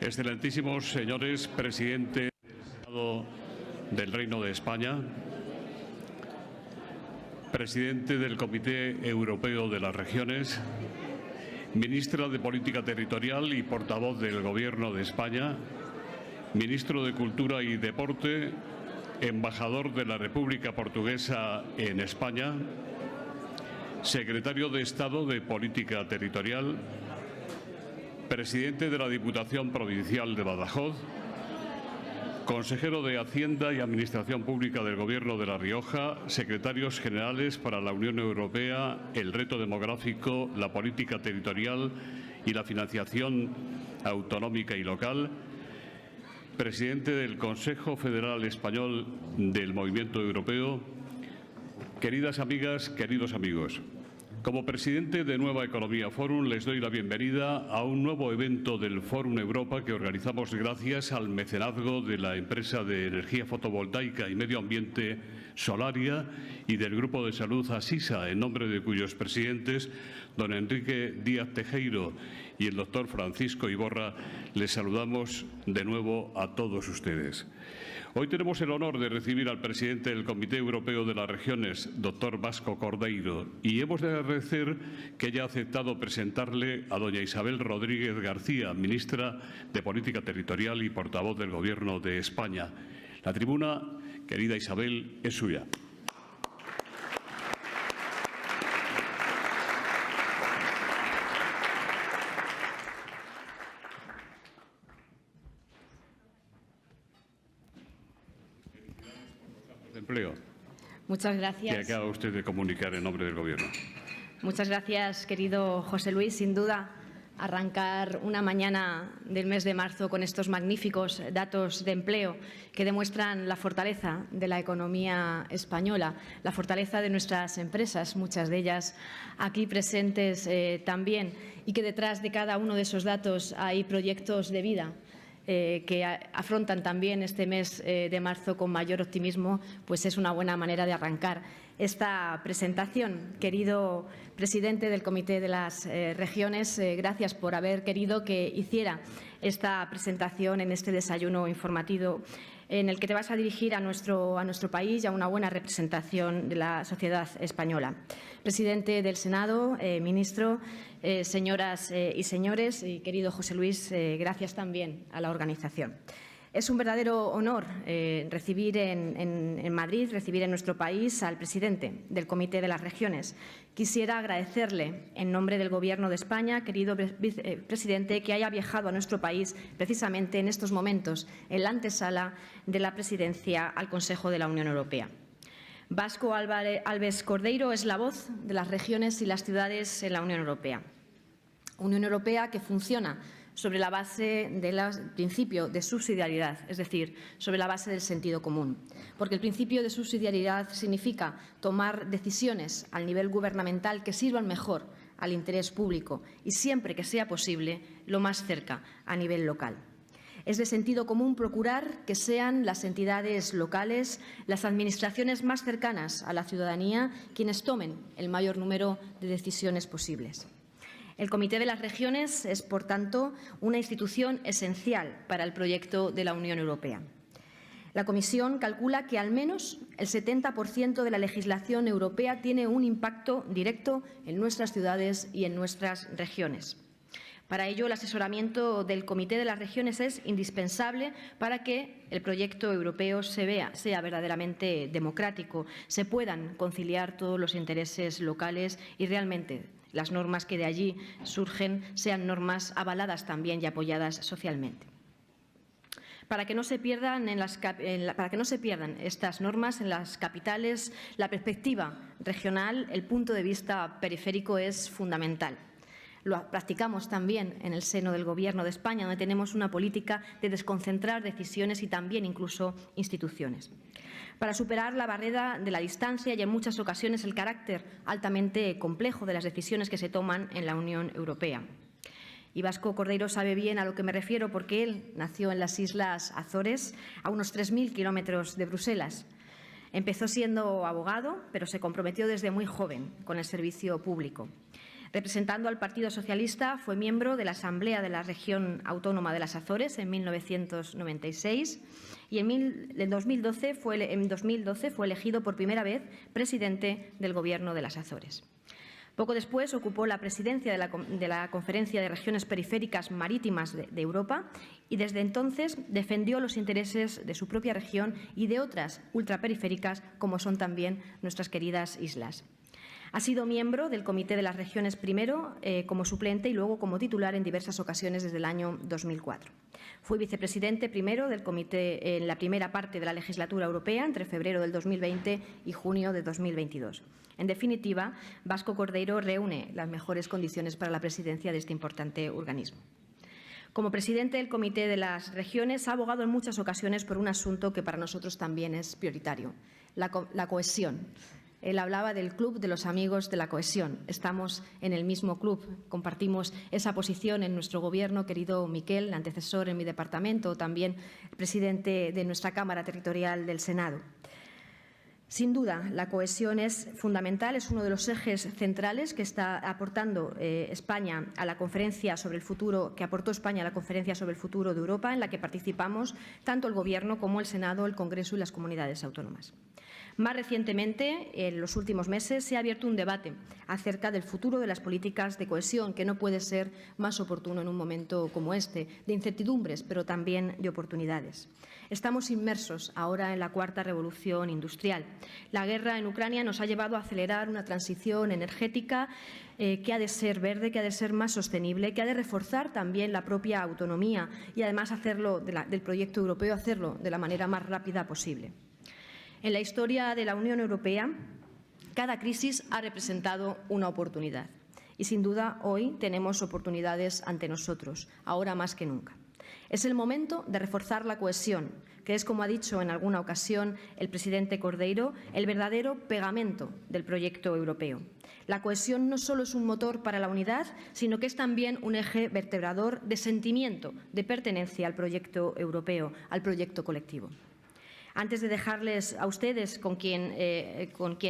Excelentísimos señores presidente del Senado del Reino de España, presidente del Comité Europeo de las Regiones, ministra de Política Territorial y portavoz del Gobierno de España, ministro de Cultura y Deporte, embajador de la República Portuguesa en España, secretario de Estado de Política Territorial, presidente de la Diputación Provincial de Badajoz, consejero de Hacienda y Administración Pública del Gobierno de La Rioja, secretarios generales para la Unión Europea, el reto demográfico, la política territorial y la financiación autonómica y local, presidente del Consejo Federal Español del Movimiento Europeo, queridas amigas, queridos amigos. Como presidente de Nueva Economía Forum, les doy la bienvenida a un nuevo evento del Forum Europa que organizamos gracias al mecenazgo de la empresa de energía fotovoltaica y medio ambiente Solaria y del Grupo de Salud Asisa, en nombre de cuyos presidentes, don Enrique Díaz Tejero y el doctor Francisco Iborra, les saludamos de nuevo a todos ustedes. Hoy tenemos el honor de recibir al presidente del Comité Europeo de las Regiones, doctor Vasco Cordeiro, y hemos de agradecer que haya aceptado presentarle a doña Isabel Rodríguez García, ministra de Política Territorial y portavoz del Gobierno de España. La tribuna, querida Isabel, es suya. Empleo. Muchas gracias. Que acaba usted de comunicar en nombre del Gobierno. Muchas gracias, querido José Luis. Sin duda, arrancar una mañana del mes de marzo con estos magníficos datos de empleo que demuestran la fortaleza de la economía española, la fortaleza de nuestras empresas, muchas de ellas aquí presentes también, y que detrás de cada uno de esos datos hay proyectos de vida que afrontan también este mes de marzo con mayor optimismo, pues es una buena manera de arrancar esta presentación. Querido presidente del Comité de las Regiones, gracias por haber querido que hiciera esta presentación en este desayuno informativo en el que te vas a dirigir a nuestro país y a una buena representación de la sociedad española. Presidente del Senado, ministro, señoras y señores, y querido José Luis, gracias también a la organización. Es un verdadero honor recibir en Madrid, recibir en nuestro país al presidente del Comité de las Regiones. Quisiera agradecerle, en nombre del Gobierno de España, querido presidente, que haya viajado a nuestro país precisamente en estos momentos, en la antesala de la presidencia al Consejo de la Unión Europea. Vasco Alves Cordeiro es la voz de las regiones y las ciudades en la Unión Europea. Unión Europea que funciona sobre la base del principio de subsidiariedad, es decir, sobre la base del sentido común. Porque el principio de subsidiariedad significa tomar decisiones al nivel gubernamental que sirvan mejor al interés público y, siempre que sea posible, lo más cerca, a nivel local. Es de sentido común procurar que sean las entidades locales, las administraciones más cercanas a la ciudadanía, quienes tomen el mayor número de decisiones posibles. El Comité de las Regiones es, por tanto, una institución esencial para el proyecto de la Unión Europea. La Comisión calcula que al menos el 70% de la legislación europea tiene un impacto directo en nuestras ciudades y en nuestras regiones. Para ello, el asesoramiento del Comité de las Regiones es indispensable para que el proyecto europeo sea verdaderamente democrático, se puedan conciliar todos los intereses locales y realmente las normas que de allí surgen sean normas avaladas también y apoyadas socialmente. Para que no se pierdan estas normas en las capitales, la perspectiva regional, el punto de vista periférico es fundamental. Lo practicamos también en el seno del Gobierno de España, donde tenemos una política de desconcentrar decisiones y también incluso instituciones. Para superar la barrera de la distancia y en muchas ocasiones el carácter altamente complejo de las decisiones que se toman en la Unión Europea. Y Vasco Cordeiro sabe bien a lo que me refiero porque él nació en las Islas Azores, a unos 3.000 kilómetros de Bruselas. Empezó siendo abogado, pero se comprometió desde muy joven con el servicio público. Representando al Partido Socialista, fue miembro de la Asamblea de la Región Autónoma de las Azores en 1996 y en 2012 fue elegido por primera vez presidente del Gobierno de las Azores. Poco después ocupó la presidencia de la Conferencia de Regiones Periféricas Marítimas de Europa y desde entonces defendió los intereses de su propia región y de otras ultraperiféricas, como son también nuestras queridas islas. Ha sido miembro del Comité de las Regiones primero como suplente y luego como titular en diversas ocasiones desde el año 2004. Fue vicepresidente primero del Comité en la primera parte de la legislatura europea entre febrero del 2020 y junio de 2022. En definitiva, Vasco Cordeiro reúne las mejores condiciones para la presidencia de este importante organismo. Como presidente del Comité de las Regiones, ha abogado en muchas ocasiones por un asunto que para nosotros también es prioritario, la cohesión. Él hablaba del club de los amigos de la cohesión. Estamos en el mismo club, compartimos esa posición en nuestro Gobierno, querido Miquel, antecesor en mi departamento, también presidente de nuestra Cámara Territorial del Senado. Sin duda, la cohesión es fundamental, es uno de los ejes centrales que está aportando España a la conferencia sobre el futuro, que aportó España a la Conferencia sobre el Futuro de Europa, en la que participamos tanto el Gobierno como el Senado, el Congreso y las comunidades autónomas. Más recientemente, en los últimos meses, se ha abierto un debate acerca del futuro de las políticas de cohesión, que no puede ser más oportuno en un momento como este, de incertidumbres, pero también de oportunidades. Estamos inmersos ahora en la cuarta revolución industrial. La guerra en Ucrania nos ha llevado a acelerar una transición energética que ha de ser verde, que ha de ser más sostenible, que ha de reforzar también la propia autonomía y, además, hacerlo del proyecto europeo, hacerlo de la manera más rápida posible. En la historia de la Unión Europea, cada crisis ha representado una oportunidad y, sin duda, hoy tenemos oportunidades ante nosotros, ahora más que nunca. Es el momento de reforzar la cohesión, que es, como ha dicho en alguna ocasión el presidente Cordeiro, el verdadero pegamento del proyecto europeo. La cohesión no solo es un motor para la unidad, sino que es también un eje vertebrador de sentimiento, de pertenencia al proyecto europeo, al proyecto colectivo. Antes de dejarles a ustedes con quien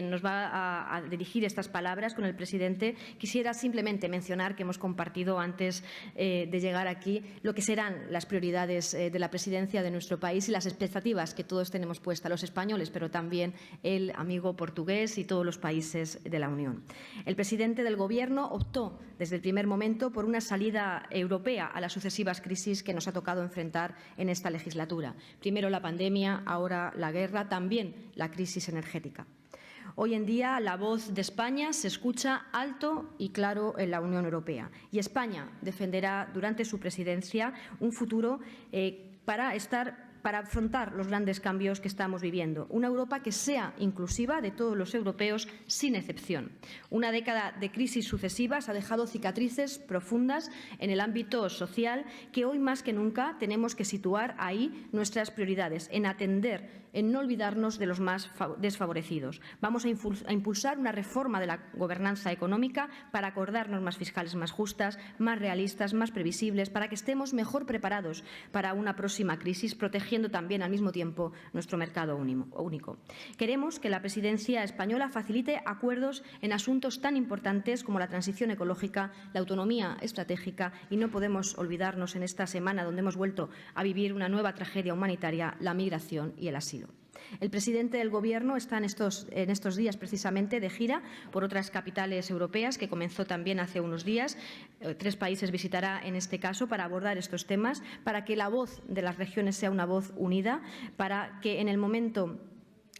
nos va a dirigir estas palabras, con el presidente, quisiera simplemente mencionar que hemos compartido antes de llegar aquí lo que serán las prioridades de la presidencia de nuestro país y las expectativas que todos tenemos puestas, los españoles, pero también el amigo portugués y todos los países de la Unión. El presidente del Gobierno optó desde el primer momento por una salida europea a las sucesivas crisis que nos ha tocado enfrentar en esta legislatura. Primero la pandemia, ahora la guerra, también la crisis energética. Hoy en día la voz de España se escucha alto y claro en la Unión Europea y España defenderá durante su presidencia un futuro para afrontar los grandes cambios que estamos viviendo. Una Europa que sea inclusiva de todos los europeos sin excepción. Una década de crisis sucesivas ha dejado cicatrices profundas en el ámbito social que hoy más que nunca tenemos que situar ahí nuestras prioridades, en atender, en no olvidarnos de los más desfavorecidos. Vamos a impulsar una reforma de la gobernanza económica para acordar normas fiscales más justas, más realistas, más previsibles, para que estemos mejor preparados para una próxima crisis, protegiendo también al mismo tiempo nuestro mercado único. Queremos que la presidencia española facilite acuerdos en asuntos tan importantes como la transición ecológica, la autonomía estratégica y no podemos olvidarnos en esta semana donde hemos vuelto a vivir una nueva tragedia humanitaria, la migración y el asilo. El presidente del Gobierno está en estos días precisamente de gira por otras capitales europeas, que comenzó también hace unos días. 3 países visitará en este caso para abordar estos temas, para que la voz de las regiones sea una voz unida, para que en el momento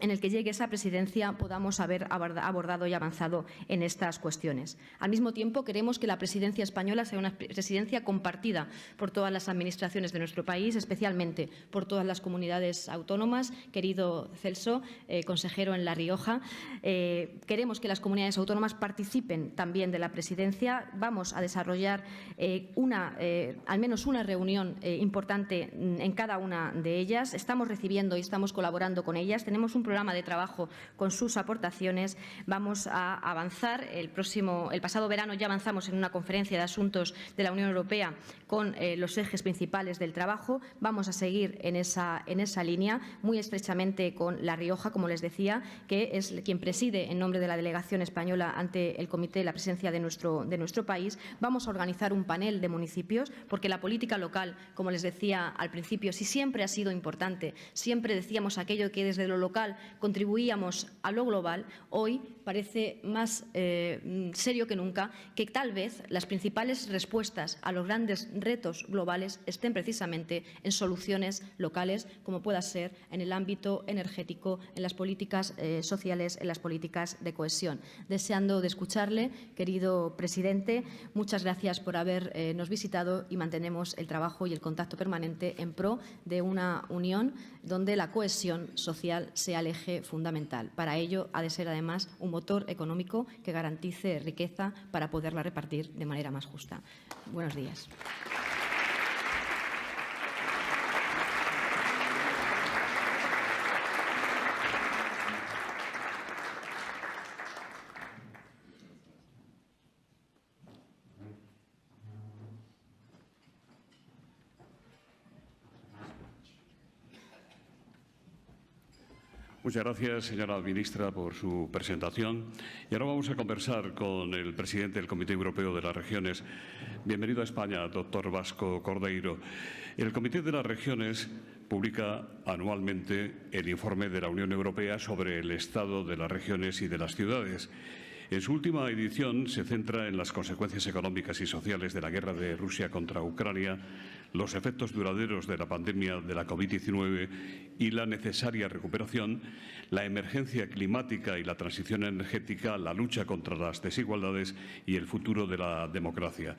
en el que llegue esa presidencia podamos haber abordado y avanzado en estas cuestiones. Al mismo tiempo, queremos que la presidencia española sea una presidencia compartida por todas las administraciones de nuestro país, especialmente por todas las comunidades autónomas. Querido Celso, consejero en La Rioja, queremos que las comunidades autónomas participen también de la presidencia. Vamos a desarrollar al menos una reunión importante en cada una de ellas. Estamos recibiendo y estamos colaborando con ellas. Tenemos un programa de trabajo con sus aportaciones. Vamos a avanzar. El pasado verano ya avanzamos en una conferencia de asuntos de la Unión Europea con los ejes principales del trabajo. Vamos a seguir en esa línea, muy estrechamente con La Rioja, como les decía, que es quien preside en nombre de la delegación española ante el Comité la presidencia de nuestro país. Vamos a organizar un panel de municipios, porque la política local, como les decía al principio, sí siempre ha sido importante, siempre decíamos aquello que desde lo local contribuíamos a lo global. Hoy parece más serio que nunca que tal vez las principales respuestas a los grandes retos globales estén precisamente en soluciones locales, como pueda ser en el ámbito energético, en las políticas sociales, en las políticas de cohesión. Deseando de escucharle, querido presidente, muchas gracias por habernos visitado y mantenemos el trabajo y el contacto permanente en pro de una unión donde la cohesión social sea el eje fundamental. Para ello ha de ser además un motor económico que garantice riqueza para poderla repartir de manera más justa. Buenos días. Muchas gracias, señora ministra, por su presentación. Y ahora vamos a conversar con el presidente del Comité Europeo de las Regiones. Bienvenido a España, doctor Vasco Cordeiro. El Comité de las Regiones publica anualmente el informe de la Unión Europea sobre el estado de las regiones y de las ciudades. En su última edición se centra en las consecuencias económicas y sociales de la guerra de Rusia contra Ucrania, los efectos duraderos de la pandemia de la COVID-19 y la necesaria recuperación, la emergencia climática y la transición energética, la lucha contra las desigualdades y el futuro de la democracia.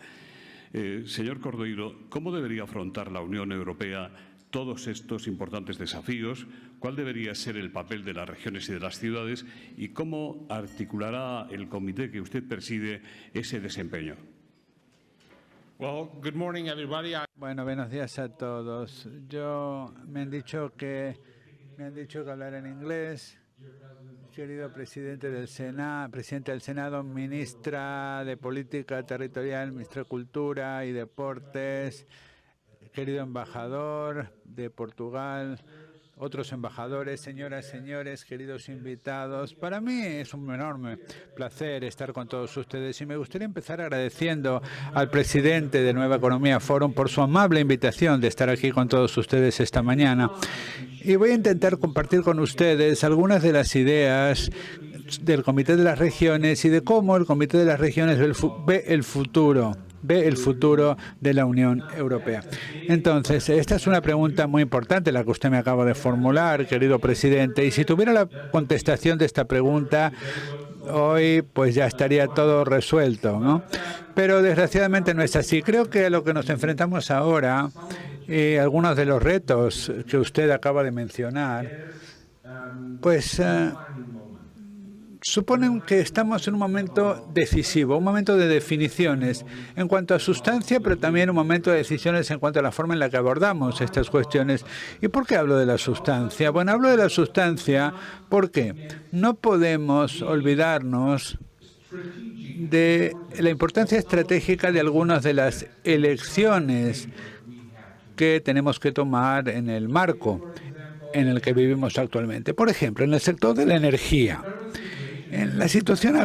Señor Cordeiro, ¿cómo debería afrontar la Unión Europea todos estos importantes desafíos? ¿Cuál debería ser el papel de las regiones y de las ciudades? ¿Y cómo articulará el comité que usted preside ese desempeño? Well, good morning, everybody. Bueno, buenos días a todos. Me han dicho que hablar en inglés. Querido presidente del Senado, ministra de Política Territorial, ministra de Cultura y Deportes, querido embajador de Portugal, otros embajadores, señoras, señores, queridos invitados. Para mí es un enorme placer estar con todos ustedes y me gustaría empezar agradeciendo al presidente de Nueva Economía Forum por su amable invitación de estar aquí con todos ustedes esta mañana. Y voy a intentar compartir con ustedes algunas de las ideas del Comité de las Regiones y de cómo el Comité de las Regiones ve el futuro de la Unión Europea. Entonces, esta es una pregunta muy importante la que usted me acaba de formular, querido presidente, y si tuviera la contestación de esta pregunta, hoy pues ya estaría todo resuelto, ¿no? Pero desgraciadamente no es así. Creo que a lo que nos enfrentamos ahora, algunos de los retos que usted acaba de mencionar, pues suponen que estamos en un momento decisivo, un momento de definiciones en cuanto a sustancia, pero también un momento de decisiones en cuanto a la forma en la que abordamos estas cuestiones. ¿Y por qué hablo de la sustancia? Bueno, hablo de la sustancia porque no podemos olvidarnos de la importancia estratégica de algunas de las elecciones que tenemos que tomar en el marco en el que vivimos actualmente. Por ejemplo, en el sector de la energía. En la situación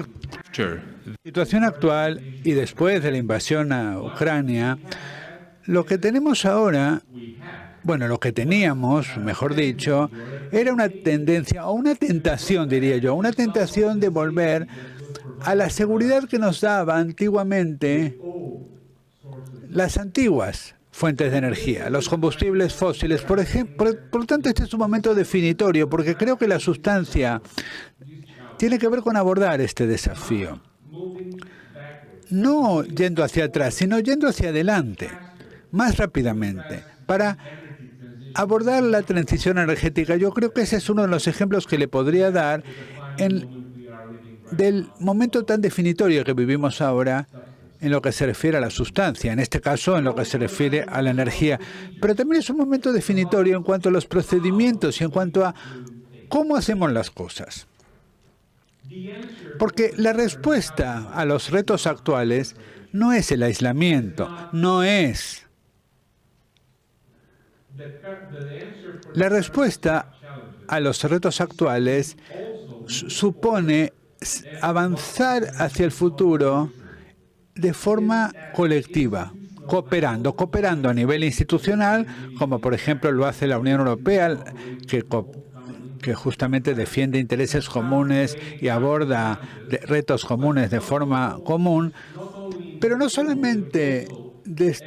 actual y después de la invasión a Ucrania, lo que tenemos ahora, bueno, lo que teníamos, mejor dicho, era una tendencia o una tentación, diría yo, una tentación de volver a la seguridad que nos daba antiguamente las antiguas fuentes de energía, los combustibles fósiles, por ejemplo. Por lo tanto, este es un momento definitorio, porque creo que la sustancia tiene que ver con abordar este desafío. No yendo hacia atrás, sino yendo hacia adelante, más rápidamente, para abordar la transición energética. Yo creo que ese es uno de los ejemplos que le podría dar del momento tan definitorio que vivimos ahora en lo que se refiere a la sustancia, en este caso en lo que se refiere a la energía. Pero también es un momento definitorio en cuanto a los procedimientos y en cuanto a ¿cómo hacemos las cosas? Porque la respuesta a los retos actuales no es el aislamiento, no es. La respuesta a los retos actuales supone avanzar hacia el futuro de forma colectiva, cooperando a nivel institucional, como por ejemplo lo hace la Unión Europea, que justamente defiende intereses comunes y aborda retos comunes de forma común, pero no solamente de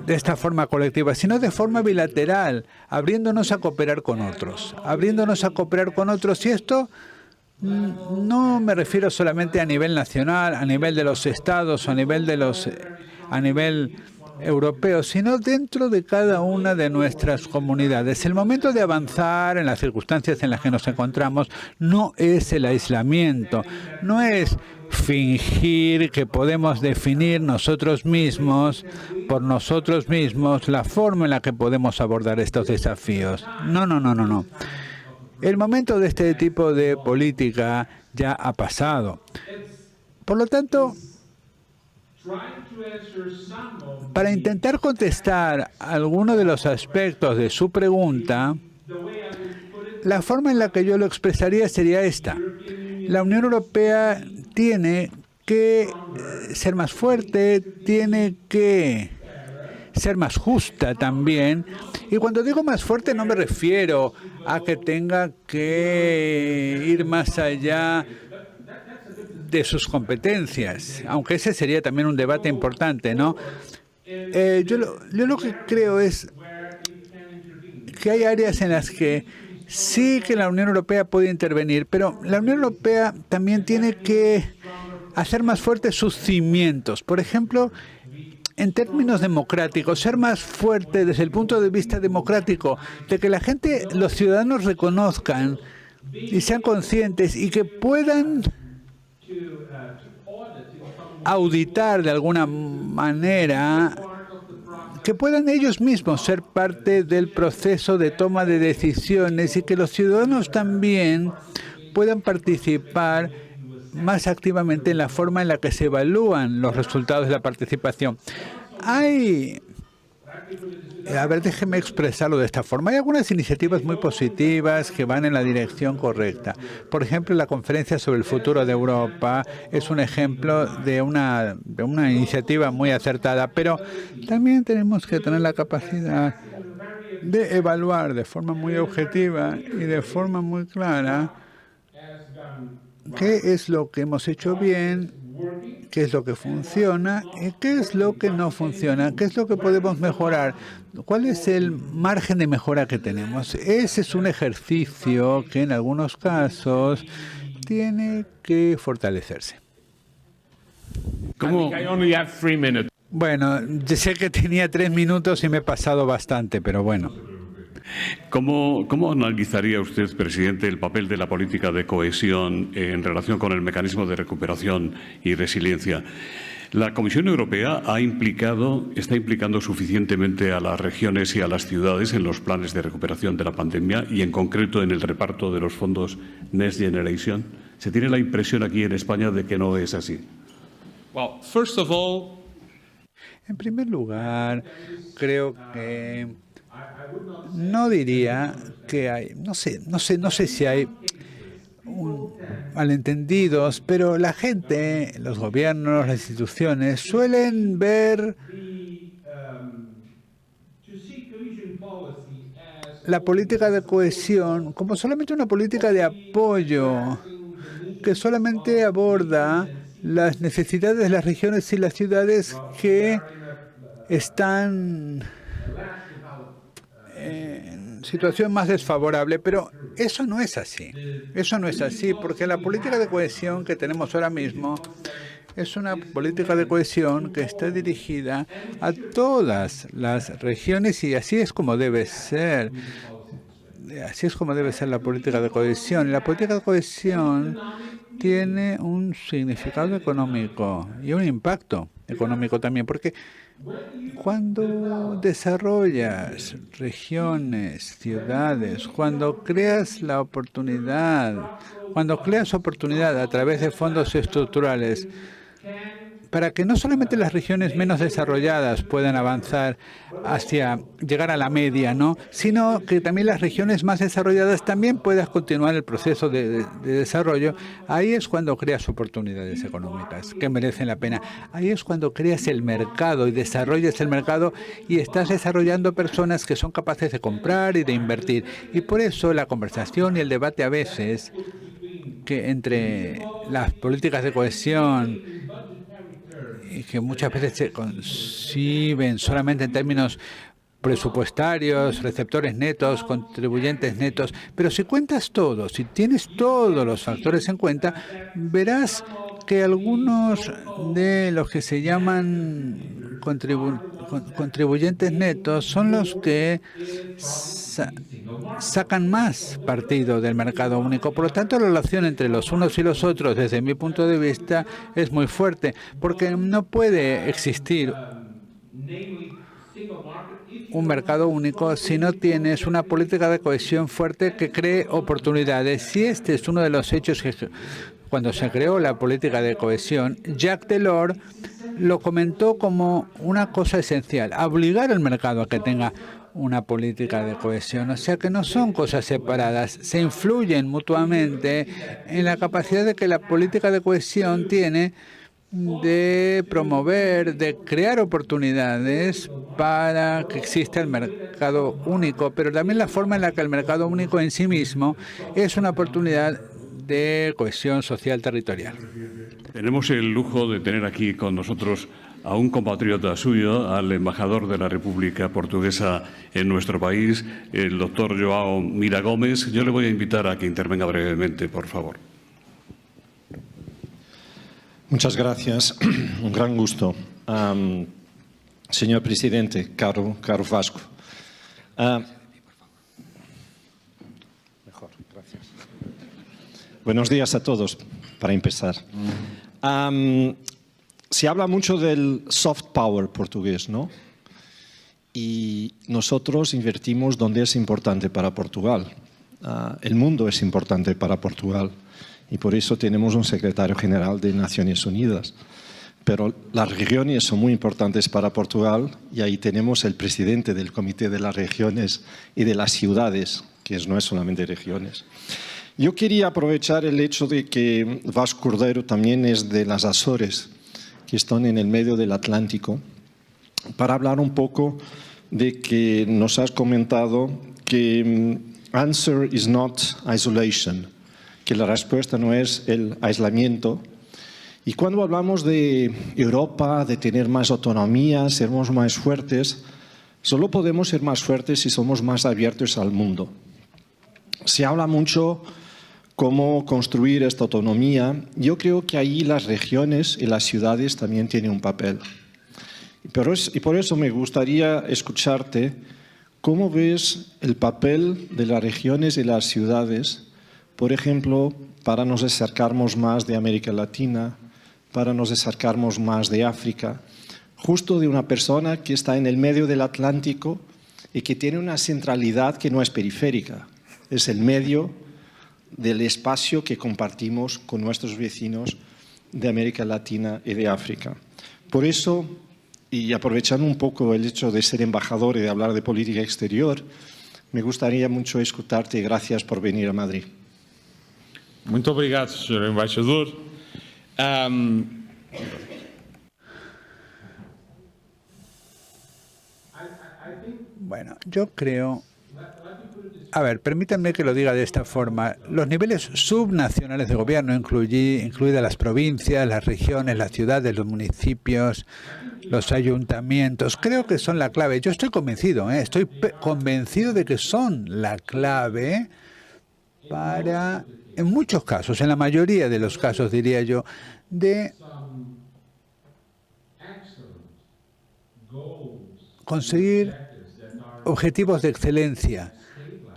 esta forma colectiva, sino de forma bilateral, abriéndonos a cooperar con otros, y esto no me refiero solamente a nivel nacional, a nivel de los estados o a nivel europeo, sino dentro de cada una de nuestras comunidades. El momento de avanzar en las circunstancias en las que nos encontramos no es el aislamiento, no es fingir que podemos definir por nosotros mismos la forma en la que podemos abordar estos desafíos. No. El momento de este tipo de política ya ha pasado. Por lo tanto, para intentar contestar algunos de los aspectos de su pregunta, la forma en la que yo lo expresaría sería esta. La Unión Europea tiene que ser más fuerte, tiene que ser más justa también. Y cuando digo más fuerte no me refiero a que tenga que ir más allá de sus competencias, aunque ese sería también un debate importante, ¿no? Yo lo que creo es que hay áreas en las que sí que la Unión Europea puede intervenir, pero la Unión Europea también tiene que hacer más fuertes sus cimientos. Por ejemplo, en términos democráticos, ser más fuerte desde el punto de vista democrático, de que la gente, los ciudadanos reconozcan y sean conscientes y que puedan auditar de alguna manera, que puedan ellos mismos ser parte del proceso de toma de decisiones y que los ciudadanos también puedan participar más activamente en la forma en la que se evalúan los resultados de la participación. Déjeme expresarlo de esta forma. Hay algunas iniciativas muy positivas que van en la dirección correcta. Por ejemplo, la Conferencia sobre el Futuro de Europa es un ejemplo de una iniciativa muy acertada, pero también tenemos que tener la capacidad de evaluar de forma muy objetiva y de forma muy clara qué es lo que hemos hecho bien, qué es lo que funciona y qué es lo que no funciona, qué es lo que podemos mejorar, cuál es el margen de mejora que tenemos. Ese es un ejercicio que en algunos casos tiene que fortalecerse. Bueno, yo sé que tenía 3 minutos y me he pasado bastante, pero bueno. ¿Cómo analizaría usted, presidente, el papel de la política de cohesión en relación con el mecanismo de recuperación y resiliencia? ¿La Comisión Europea está implicando suficientemente a las regiones y a las ciudades en los planes de recuperación de la pandemia y, en concreto, en el reparto de los fondos Next Generation? ¿Se tiene la impresión aquí en España de que no es así? En primer lugar, creo que no diría que hay, no sé si hay malentendidos, pero la gente, los gobiernos, las instituciones suelen ver la política de cohesión como solamente una política de apoyo que solamente aborda las necesidades de las regiones y las ciudades que están en situación más desfavorable, pero eso no es así. Eso no es así, porque la política de cohesión que tenemos ahora mismo es una política de cohesión que está dirigida a todas las regiones y así es como debe ser. Así es como debe ser la política de cohesión. La política de cohesión tiene un significado económico y un impacto económico también, porque cuando desarrollas regiones, ciudades, cuando creas oportunidad a través de fondos estructurales, para que no solamente las regiones menos desarrolladas puedan avanzar hacia llegar a la media, ¿no?, sino que también las regiones más desarrolladas también puedan continuar el proceso de desarrollo. Ahí es cuando creas oportunidades económicas que merecen la pena. Ahí es cuando creas el mercado y desarrollas el mercado y estás desarrollando personas que son capaces de comprar y de invertir. Y por eso la conversación y el debate a veces que entre las políticas de cohesión y que muchas veces se conciben solamente en términos presupuestarios, receptores netos, contribuyentes netos, pero si cuentas todo, si tienes todos los factores en cuenta, verás que algunos de los que se llaman contribuyentes netos son los que sacan más partido del mercado único. Por lo tanto, la relación entre los unos y los otros, desde mi punto de vista, es muy fuerte, porque no puede existir un mercado único si no tienes una política de cohesión fuerte que cree oportunidades. Y este es uno de los hechos que, cuando se creó la política de cohesión, Jacques Delors lo comentó como una cosa esencial: obligar al mercado a que tenga una política de cohesión. O sea que no son cosas separadas, se influyen mutuamente en la capacidad de que la política de cohesión tiene de promover, de crear oportunidades para que exista el mercado único, pero también la forma en la que el mercado único en sí mismo es una oportunidad de cohesión social territorial. Tenemos el lujo de tener aquí con nosotros a un compatriota suyo, al embajador de la República Portuguesa en nuestro país, el doctor João Mira Gómez. Yo le voy a invitar a que intervenga brevemente, por favor. Muchas gracias. Un gran gusto. Señor presidente, caro Vasco. Mejor, gracias. Buenos días a todos, para empezar. Se habla mucho del soft power portugués, ¿no? Y nosotros invertimos donde es importante para Portugal. El mundo es importante para Portugal y por eso tenemos un secretario general de Naciones Unidas. Pero las regiones son muy importantes para Portugal y ahí tenemos el presidente del Comité de las Regiones y de las Ciudades, que no es solamente regiones. Yo quería aprovechar el hecho de que Vasco Cordeiro también es de las Azores, que están en el medio del Atlántico, para hablar un poco de que nos has comentado que answer is not isolation, que la respuesta no es el aislamiento. Y cuando hablamos de Europa, de tener más autonomía, sermos más fuertes, solo podemos ser más fuertes si somos más abiertos al mundo. Se habla mucho cómo construir esta autonomía. Yo creo que ahí las regiones y las ciudades también tienen un papel. Y por eso me gustaría escucharte cómo ves el papel de las regiones y las ciudades, por ejemplo, para nos acercarnos más de América Latina, para nos acercarnos más de África, justo de una persona que está en el medio del Atlántico y que tiene una centralidad que no es periférica, es el medio del espacio que compartimos con nuestros vecinos de América Latina y de África. Por eso, y aprovechando un poco el hecho de ser embajador y de hablar de política exterior, me gustaría mucho escucharte y gracias por venir a Madrid. Muito obrigado, Sr. Embaixador. Bueno, yo creo... A ver, permítanme que lo diga de esta forma. Los niveles subnacionales de gobierno, incluidas las provincias, las regiones, las ciudades, los municipios, los ayuntamientos, creo que son la clave. Yo estoy convencido, estoy convencido de que son la clave para, en muchos casos, en la mayoría de los casos, diría yo, de conseguir objetivos de excelencia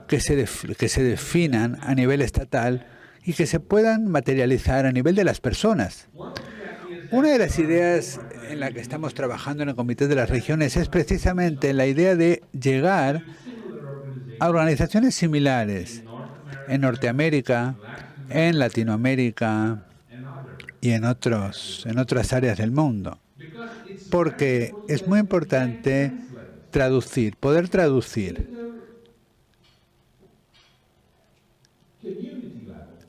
que se definan a nivel estatal y que se puedan materializar a nivel de las personas. Una de las ideas en la que estamos trabajando en el Comité de las Regiones es precisamente la idea de llegar a organizaciones similares en Norteamérica, en Latinoamérica y en otras áreas del mundo. Porque es muy importante poder traducir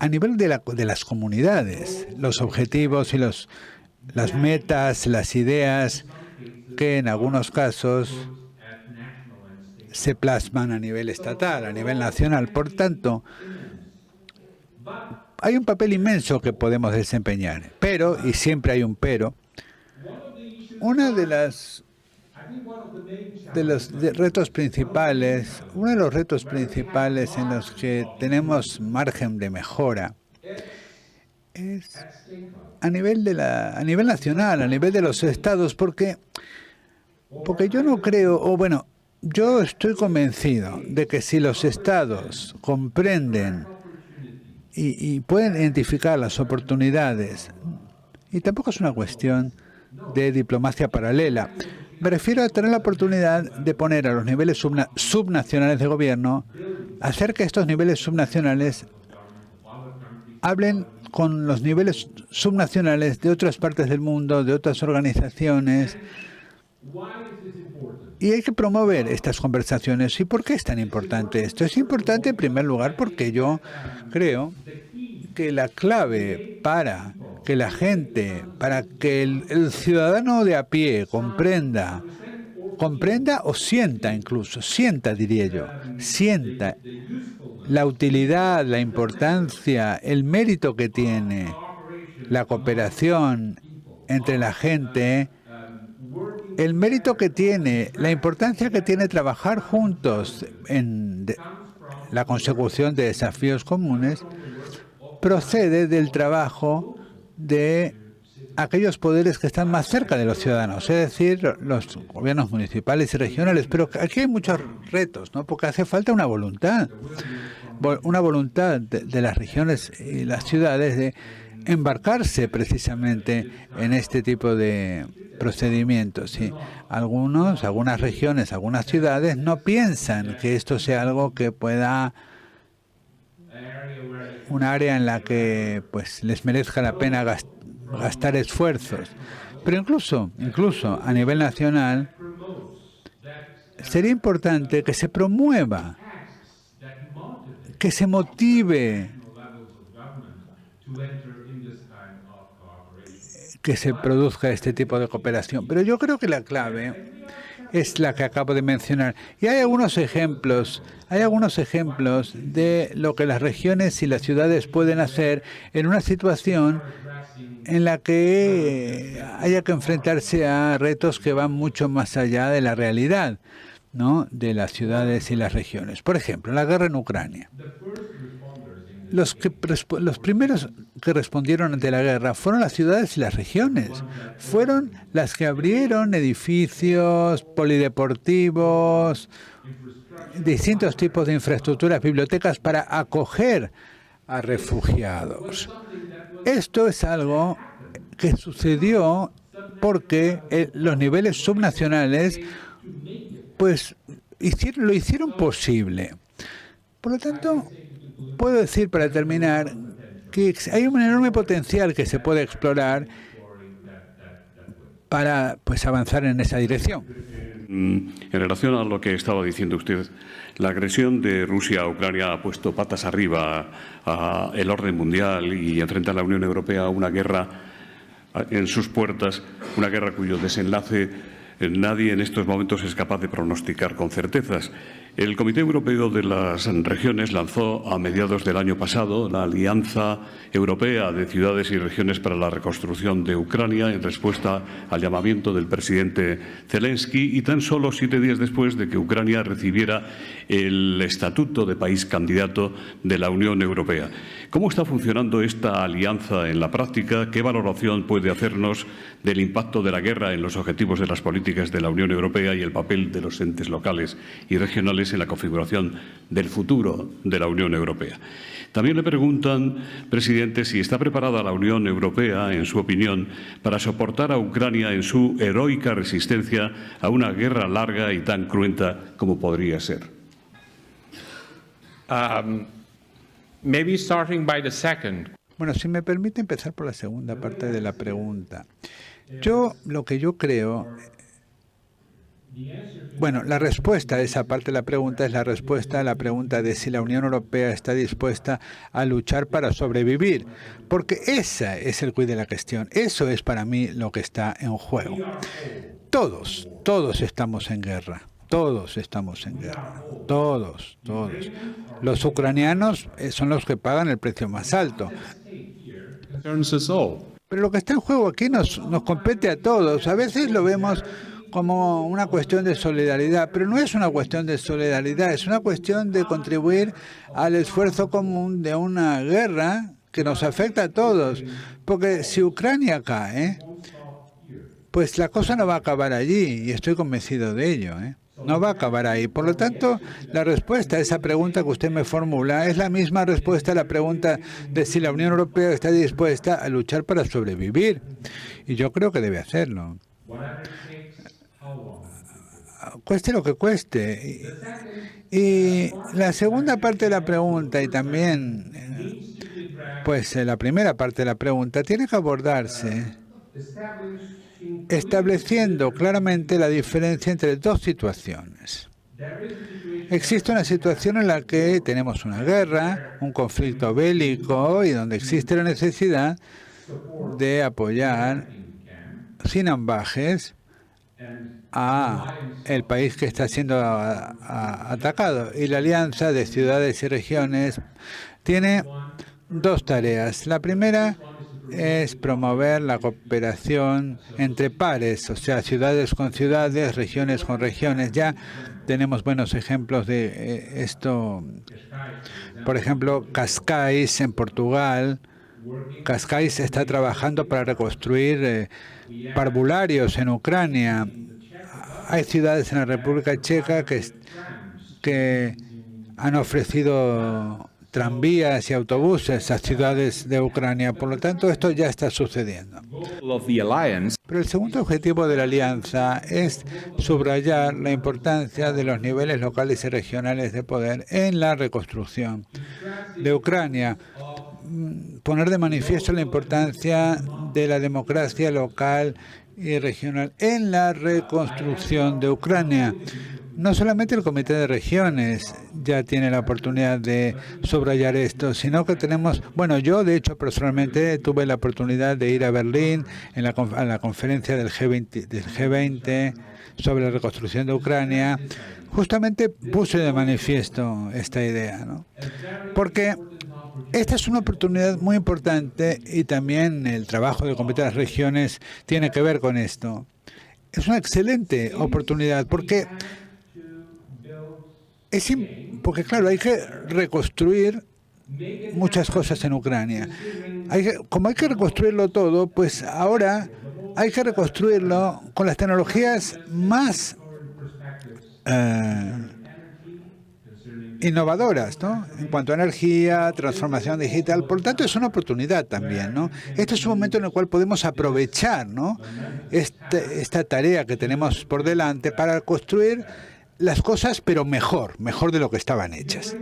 a nivel de las comunidades los objetivos y las metas, las ideas que en algunos casos se plasman a nivel estatal, a nivel nacional. Por tanto, hay un papel inmenso que podemos desempeñar, pero, y siempre hay un pero, uno de los retos principales en los que tenemos margen de mejora es a nivel nacional, a nivel de los estados, porque yo no creo, yo estoy convencido de que si los estados comprenden y pueden identificar las oportunidades, y tampoco es una cuestión de diplomacia paralela, me refiero a tener la oportunidad de poner a los niveles subnacionales de gobierno, hacer que estos niveles subnacionales hablen con los niveles subnacionales de otras partes del mundo, de otras organizaciones. Y hay que promover estas conversaciones. ¿Y por qué es tan importante esto? Es importante en primer lugar porque yo creo que la clave para que la gente, para que el ciudadano de a pie comprenda o sienta incluso, diría yo, sienta la utilidad, la importancia, el mérito que tiene la cooperación entre la gente, el mérito que tiene, la importancia que tiene trabajar juntos en la consecución de desafíos comunes, procede del trabajo de aquellos poderes que están más cerca de los ciudadanos, es decir, los gobiernos municipales y regionales. Pero aquí hay muchos retos, ¿no? Porque hace falta una voluntad de las regiones y las ciudades de embarcarse precisamente en este tipo de procedimientos. ¿Sí? Algunas regiones, algunas ciudades no piensan que esto sea algo que pueda, un área en la que pues les merezca la pena gastar esfuerzos. Pero incluso a nivel nacional sería importante que se promueva, que se motive, que se produzca este tipo de cooperación. Pero yo creo que la clave es la que acabo de mencionar. Y hay algunos ejemplos de lo que las regiones y las ciudades pueden hacer en una situación en la que haya que enfrentarse a retos que van mucho más allá de la realidad, ¿no?, de las ciudades y las regiones. Por ejemplo, la guerra en Ucrania. Los primeros que respondieron ante la guerra fueron las ciudades y las regiones. Fueron las que abrieron edificios, polideportivos, distintos tipos de infraestructuras, bibliotecas para acoger a refugiados. Esto es algo que sucedió porque los niveles subnacionales pues lo hicieron posible. Por lo tanto, puedo decir para terminar que hay un enorme potencial que se puede explorar para pues avanzar en esa dirección. En relación a lo que estaba diciendo usted, la agresión de Rusia a Ucrania ha puesto patas arriba el orden mundial y enfrenta a la Unión Europea a una guerra en sus puertas, una guerra cuyo desenlace nadie en estos momentos es capaz de pronosticar con certezas. El Comité Europeo de las Regiones lanzó a mediados del año pasado la Alianza Europea de Ciudades y Regiones para la Reconstrucción de Ucrania en respuesta al llamamiento del presidente Zelensky y tan solo 7 días después de que Ucrania recibiera el estatuto de país candidato de la Unión Europea. ¿Cómo está funcionando esta alianza en la práctica? ¿Qué valoración puede hacernos del impacto de la guerra en los objetivos de las políticas de la Unión Europea y el papel de los entes locales y regionales fundamentales en la configuración del futuro de la Unión Europea. También le preguntan, presidente, si está preparada la Unión Europea, en su opinión, para soportar a Ucrania en su heroica resistencia a una guerra larga y tan cruenta como podría ser. Maybe starting by the second. Bueno, si me permite empezar por la segunda parte de la pregunta. Lo que yo creo... Bueno, la respuesta a esa parte de la pregunta es la respuesta a la pregunta de si la Unión Europea está dispuesta a luchar para sobrevivir, porque ese es el quid de la cuestión. Eso es para mí lo que está en juego. Todos estamos en guerra. Todos estamos en guerra. Todos. Los ucranianos son los que pagan el precio más alto. Pero lo que está en juego aquí nos compete a todos. A veces lo vemos como una cuestión de solidaridad, pero no es una cuestión de solidaridad, es una cuestión de contribuir al esfuerzo común de una guerra que nos afecta a todos. Porque si Ucrania cae, pues la cosa no va a acabar allí, y estoy convencido de ello, No va a acabar ahí. Por lo tanto, la respuesta a esa pregunta que usted me formula es la misma respuesta a la pregunta de si la Unión Europea está dispuesta a luchar para sobrevivir. Y yo creo que debe hacerlo. Cueste lo que cueste. Y la segunda parte de la pregunta, y también pues la primera parte de la pregunta, tiene que abordarse estableciendo claramente la diferencia entre dos situaciones. Existe una situación en la que tenemos una guerra, un conflicto bélico, y donde existe la necesidad de apoyar sin ambajes a el país que está siendo atacado. Y la Alianza de Ciudades y Regiones tiene dos tareas. La primera es promover la cooperación entre pares, o sea, ciudades con ciudades, regiones con regiones. Ya tenemos buenos ejemplos de esto. Por ejemplo, Cascais en Portugal. Cascais está trabajando para reconstruir parvularios en Ucrania. Hay ciudades en la República Checa que han ofrecido tranvías y autobuses a ciudades de Ucrania. Por lo tanto, esto ya está sucediendo. Pero el segundo objetivo de la alianza es subrayar la importancia de los niveles locales y regionales de poder en la reconstrucción de Ucrania. Poner de manifiesto la importancia de la democracia local y regional en la reconstrucción de Ucrania. No solamente el Comité de Regiones ya tiene la oportunidad de subrayar esto, sino que tenemos, bueno, yo de hecho personalmente tuve la oportunidad de ir a Berlín a la conferencia del G20 sobre la reconstrucción de Ucrania. Justamente puse de manifiesto esta idea, ¿no? Porque esta es una oportunidad muy importante y también el trabajo del Comité de las Regiones tiene que ver con esto. Es una excelente oportunidad porque claro, hay que reconstruir muchas cosas en Ucrania. Como hay que reconstruirlo todo, pues ahora hay que reconstruirlo con las tecnologías más innovadoras, ¿no? En cuanto a energía, transformación digital. Por lo tanto, es una oportunidad también, ¿no? Este es un momento en el cual podemos aprovechar, ¿no?, esta tarea que tenemos por delante para construir las cosas, pero mejor de lo que estaban hechas.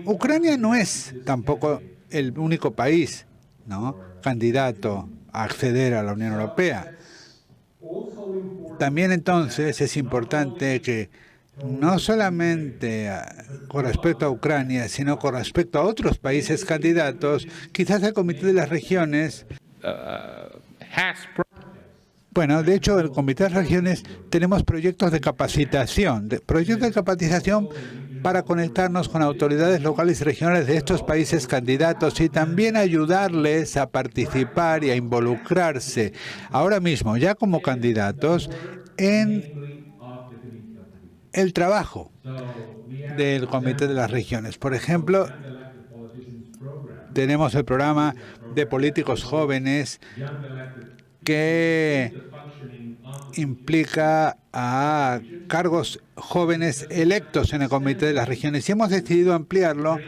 Ucrania no es tampoco el único país, ¿no?, candidato a acceder a la Unión Europea. También entonces es importante que no solamente con respecto a Ucrania, sino con respecto a otros países candidatos, quizás el Comité de las Regiones. Bueno, de hecho, el Comité de las Regiones tenemos proyectos de capacitación, para conectarnos con autoridades locales y regionales de estos países candidatos y también ayudarles a participar y a involucrarse ahora mismo, ya como candidatos, en el trabajo del Comité de las Regiones. Por ejemplo, tenemos el programa de políticos jóvenes que implica a cargos jóvenes electos en el Comité de las Regiones y hemos decidido ampliarlo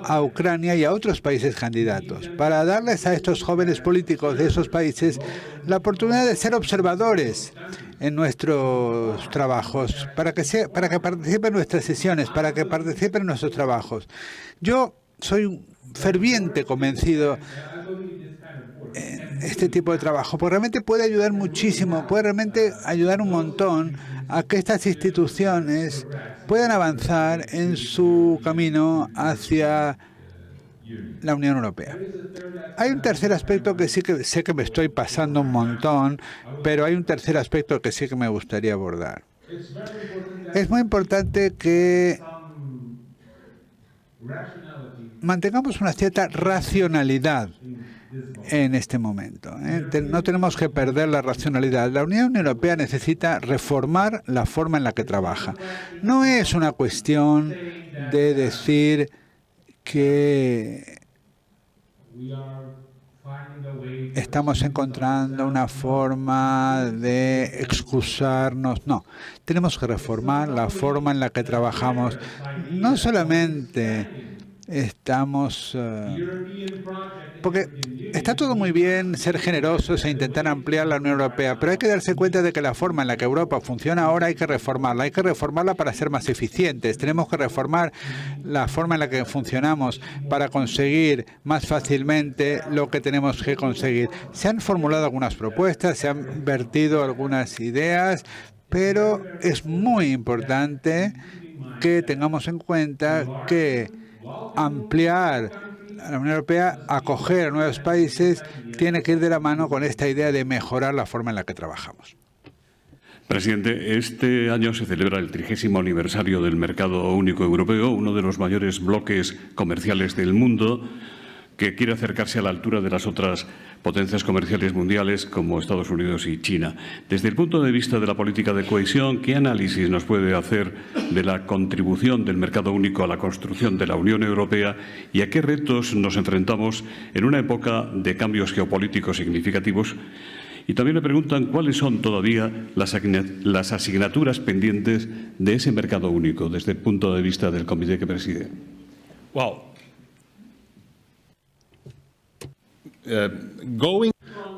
a Ucrania y a otros países candidatos para darles a estos jóvenes políticos de esos países la oportunidad de ser observadores en nuestros trabajos, para que participen en nuestras sesiones, para que participen en nuestros trabajos. Yo soy un ferviente convencido en este tipo de trabajo, porque realmente puede ayudar muchísimo, puede realmente ayudar un montón a que estas instituciones puedan avanzar en su camino hacia la Unión Europea. Hay un tercer aspecto que sí que sé que me estoy pasando un montón, pero hay un tercer aspecto que sí que me gustaría abordar. Es muy importante que mantengamos una cierta racionalidad en este momento. No tenemos que perder la racionalidad. La Unión Europea necesita reformar la forma en la que trabaja. No es una cuestión de decir que estamos encontrando una forma de excusarnos. No, tenemos que reformar la forma en la que trabajamos. No solamente estamos... porque está todo muy bien ser generosos e intentar ampliar la Unión Europea, pero hay que darse cuenta de que la forma en la que Europa funciona ahora hay que reformarla. Hay que reformarla para ser más eficientes. Tenemos que reformar la forma en la que funcionamos para conseguir más fácilmente lo que tenemos que conseguir. Se han formulado algunas propuestas, se han vertido algunas ideas, pero es muy importante que tengamos en cuenta que ampliar a la Unión Europea, acoger a nuevos países, tiene que ir de la mano con esta idea de mejorar la forma en la que trabajamos. Presidente, este año se celebra el 30º aniversario del Mercado Único Europeo, uno de los mayores bloques comerciales del mundo, que quiere acercarse a la altura de las otras potencias comerciales mundiales como Estados Unidos y China. Desde el punto de vista de la política de cohesión, ¿qué análisis nos puede hacer de la contribución del mercado único a la construcción de la Unión Europea y a qué retos nos enfrentamos en una época de cambios geopolíticos significativos? Y también le preguntan cuáles son todavía las asignaturas pendientes de ese mercado único desde el punto de vista del comité que preside.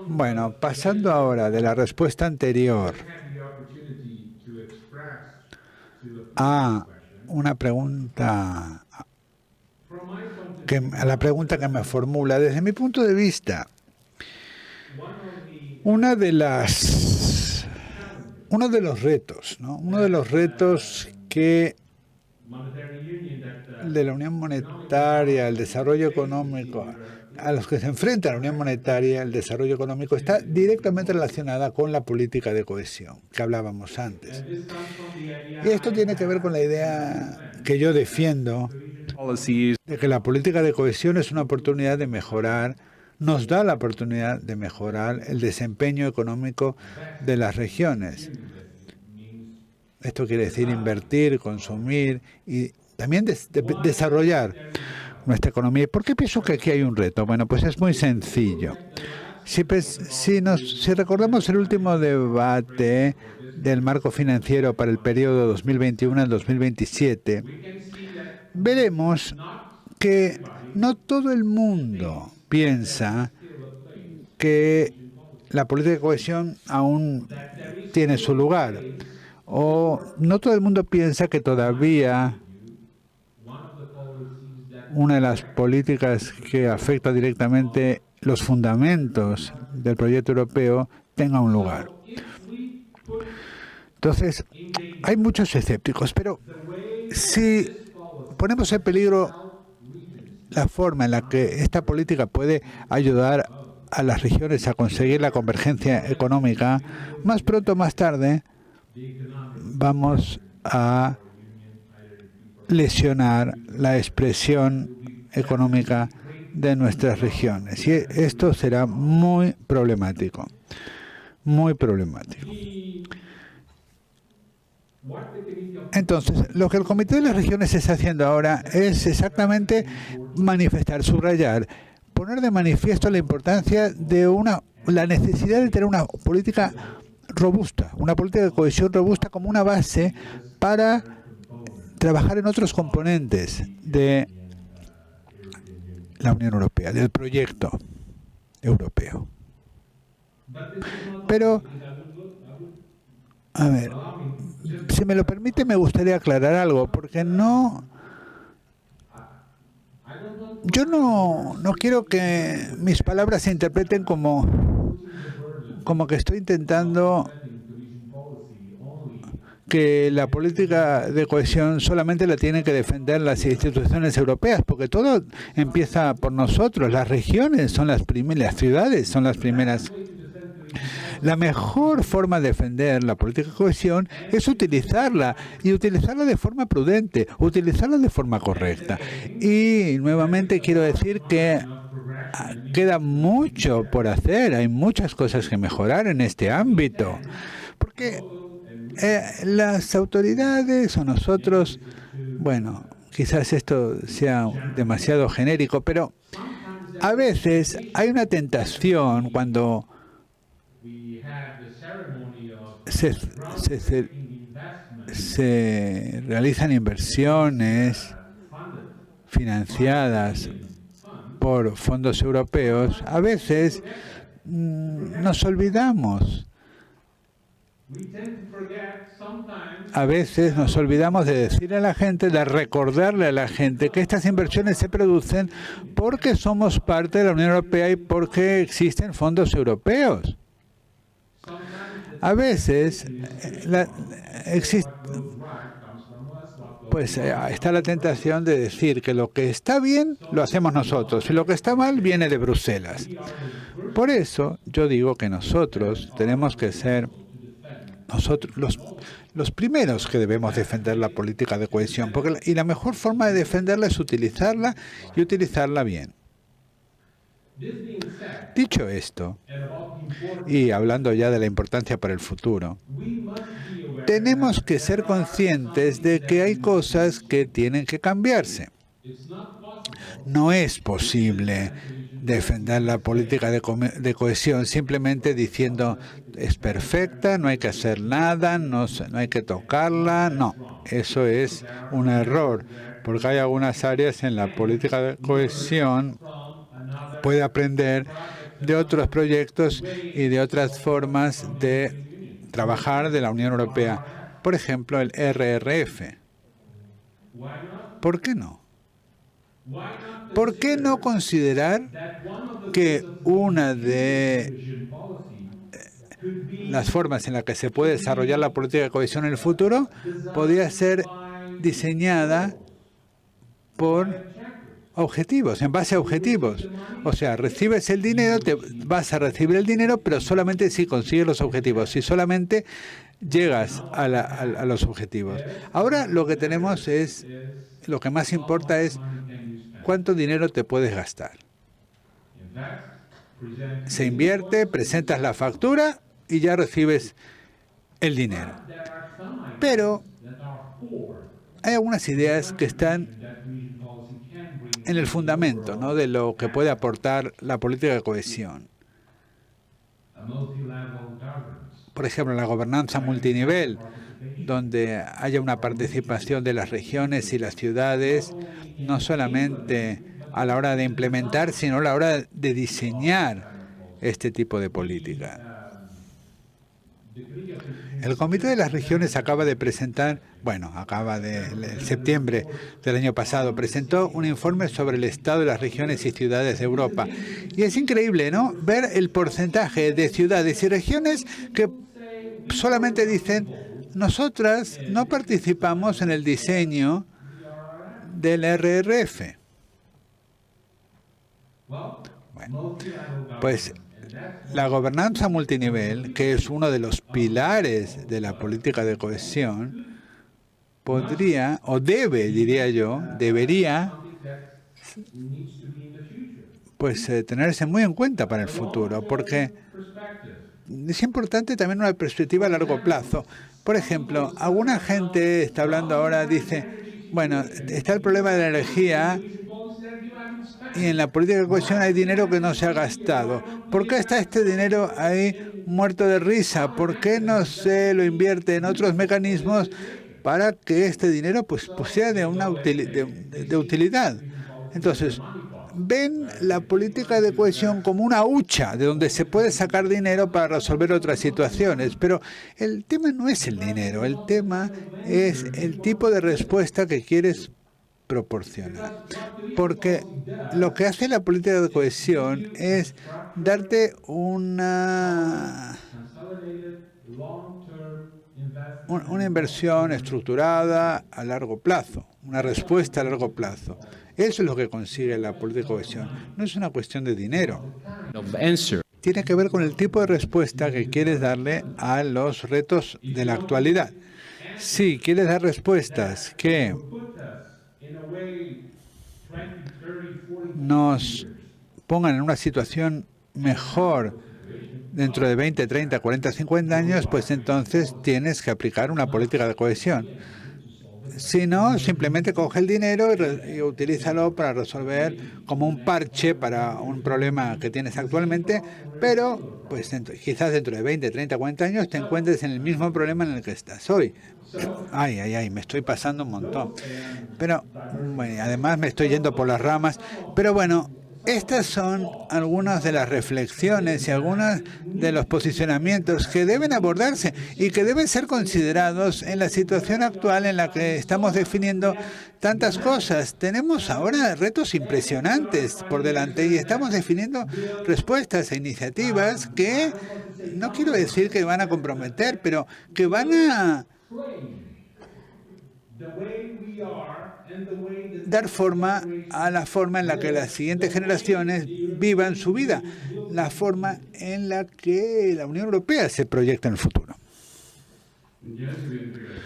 Bueno, pasando ahora de la respuesta anterior a una pregunta, a la pregunta que me formula, desde mi punto de vista, uno de los retos, ¿no? Uno de los retos que de la Unión Monetaria, el desarrollo económico, a los que se enfrenta la Unión Monetaria, el desarrollo económico, está directamente relacionada con la política de cohesión que hablábamos antes. Y esto tiene que ver con la idea que yo defiendo de que la política de cohesión es una oportunidad de mejorar, nos da la oportunidad de mejorar el desempeño económico de las regiones. Esto quiere decir invertir, consumir y también desarrollar nuestra economía. ¿Por qué pienso que aquí hay un reto? Bueno, pues es muy sencillo. Si recordamos el último debate del marco financiero para el periodo 2021 al 2027, veremos que no todo el mundo piensa que la política de cohesión aún tiene su lugar, o no todo el mundo piensa que todavía una de las políticas que afecta directamente los fundamentos del proyecto europeo tenga un lugar. Entonces, hay muchos escépticos, pero si ponemos en peligro la forma en la que esta política puede ayudar a las regiones a conseguir la convergencia económica, más pronto o más tarde vamos a lesionar la expresión económica de nuestras regiones. Y esto será muy problemático. Muy problemático. Entonces, lo que el Comité de las Regiones está haciendo ahora es exactamente manifestar, subrayar, poner de manifiesto la importancia de la necesidad de tener una política robusta, una política de cohesión robusta como una base para trabajar en otros componentes de la Unión Europea, del proyecto europeo. Pero, a ver, si me lo permite, me gustaría aclarar algo, porque yo no quiero que mis palabras se interpreten como que estoy intentando que la política de cohesión solamente la tienen que defender las instituciones europeas, porque todo empieza por nosotros. Las regiones son las primeras, las ciudades son las primeras. La mejor forma de defender la política de cohesión es utilizarla, y utilizarla de forma prudente, utilizarla de forma correcta. Y nuevamente quiero decir que queda mucho por hacer, hay muchas cosas que mejorar en este ámbito, porque las autoridades o nosotros, bueno, quizás esto sea demasiado genérico, pero a veces hay una tentación cuando se realizan inversiones financiadas por fondos europeos, a veces nos olvidamos. A veces nos olvidamos de decirle a la gente, de recordarle a la gente que estas inversiones se producen porque somos parte de la Unión Europea y porque existen fondos europeos. A veces está la tentación de decir que lo que está bien lo hacemos nosotros y lo que está mal viene de Bruselas. Por eso yo digo que nosotros tenemos que ser los primeros que debemos defender la política de cohesión, y la mejor forma de defenderla es utilizarla y utilizarla bien. Dicho esto, y hablando ya de la importancia para el futuro, tenemos que ser conscientes de que hay cosas que tienen que cambiarse. No es posible defender la política de cohesión simplemente diciendo es perfecta, no hay que hacer nada, no hay que tocarla. No, eso es un error, porque hay algunas áreas en la política de cohesión puede aprender de otros proyectos y de otras formas de trabajar de la Unión Europea. Por ejemplo, el RRF. ¿Por qué no? ¿Por qué no considerar que una de las formas en las que se puede desarrollar la política de cohesión en el futuro podría ser diseñada por objetivos, en base a objetivos? O sea, recibes el dinero, vas a recibir el dinero, pero solamente si consigues los objetivos, si solamente llegas a los objetivos. Ahora lo que tenemos es, lo que más importa es cuánto dinero te puedes gastar. Se invierte, presentas la factura y ya recibes el dinero. Pero hay algunas ideas que están en el fundamento, ¿no?, de lo que puede aportar la política de cohesión. Por ejemplo, la gobernanza multinivel, donde haya una participación de las regiones y las ciudades, no solamente a la hora de implementar, sino a la hora de diseñar este tipo de política. El Comité de las Regiones acaba de presentar, en septiembre del año pasado, presentó un informe sobre el estado de las regiones y ciudades de Europa. Y es increíble, ¿no?, ver el porcentaje de ciudades y regiones que solamente dicen: nosotras no participamos en el diseño del RRF. Bueno, pues la gobernanza multinivel, que es uno de los pilares de la política de cohesión, podría, o debe, diría yo, debería, pues tenerse muy en cuenta para el futuro, porque es importante también una perspectiva a largo plazo. Por ejemplo, alguna gente está hablando ahora, dice, bueno, está el problema de la energía, y en la política de cohesión hay dinero que no se ha gastado. ¿Por qué está este dinero ahí muerto de risa? ¿Por qué no se lo invierte en otros mecanismos para que este dinero pues sea de utilidad? Entonces, ven la política de cohesión como una hucha de donde se puede sacar dinero para resolver otras situaciones. Pero el tema no es el dinero, el tema es el tipo de respuesta que quieres proporcionar. Porque lo que hace la política de cohesión es darte una inversión estructurada a largo plazo, una respuesta a largo plazo. Eso es lo que consigue la política de cohesión. No es una cuestión de dinero. Tiene que ver con el tipo de respuesta que quieres darle a los retos de la actualidad. Si quieres dar respuestas que nos pongan en una situación mejor dentro de 20, 30, 40, 50 años, pues entonces tienes que aplicar una política de cohesión. Si no, simplemente coge el dinero y utilízalo para resolver como un parche para un problema que tienes actualmente, pero pues quizás dentro de 20, 30, 40 años te encuentres en el mismo problema en el que estás hoy. Ay, me estoy pasando un montón. Pero, bueno, además me estoy yendo por las ramas. Pero bueno, estas son algunas de las reflexiones y algunos de los posicionamientos que deben abordarse y que deben ser considerados en la situación actual en la que estamos definiendo tantas cosas. Tenemos ahora retos impresionantes por delante y estamos definiendo respuestas a iniciativas que, no quiero decir que van a comprometer, pero que van a dar forma a la forma en la que las siguientes generaciones vivan su vida, la forma en la que la Unión Europea se proyecta en el futuro. La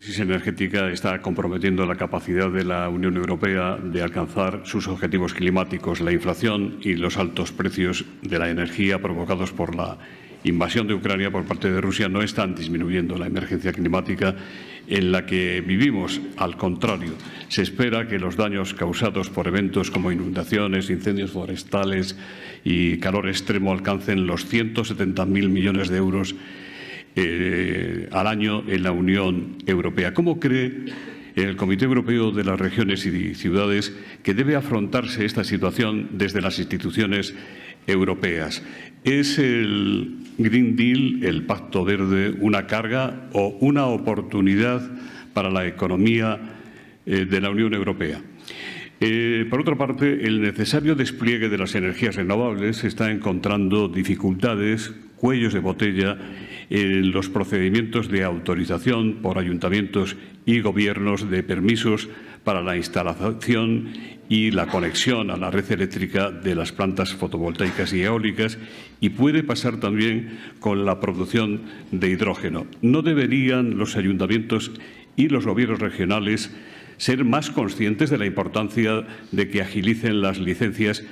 crisis energética está comprometiendo la capacidad de la Unión Europea de alcanzar sus objetivos climáticos. La inflación y los altos precios de la energía provocados por la invasión de Ucrania por parte de Rusia no están disminuyendo la emergencia climática en la que vivimos. Al contrario, se espera que los daños causados por eventos como inundaciones, incendios forestales y calor extremo alcancen los 170.000 millones de euros al año en la Unión Europea. ¿Cómo cree el Comité Europeo de las Regiones y Ciudades que debe afrontarse esta situación desde las instituciones europeas? ¿Es el Green Deal, el Pacto Verde, una carga o una oportunidad para la economía de la Unión Europea? Por otra parte, el necesario despliegue de las energías renovables está encontrando dificultades, cuellos de botella en los procedimientos de autorización por ayuntamientos y gobiernos de permisos para la instalación y la conexión a la red eléctrica de las plantas fotovoltaicas y eólicas, y puede pasar también con la producción de hidrógeno. ¿No deberían los ayuntamientos y los gobiernos regionales ser más conscientes de la importancia de que agilicen las licencias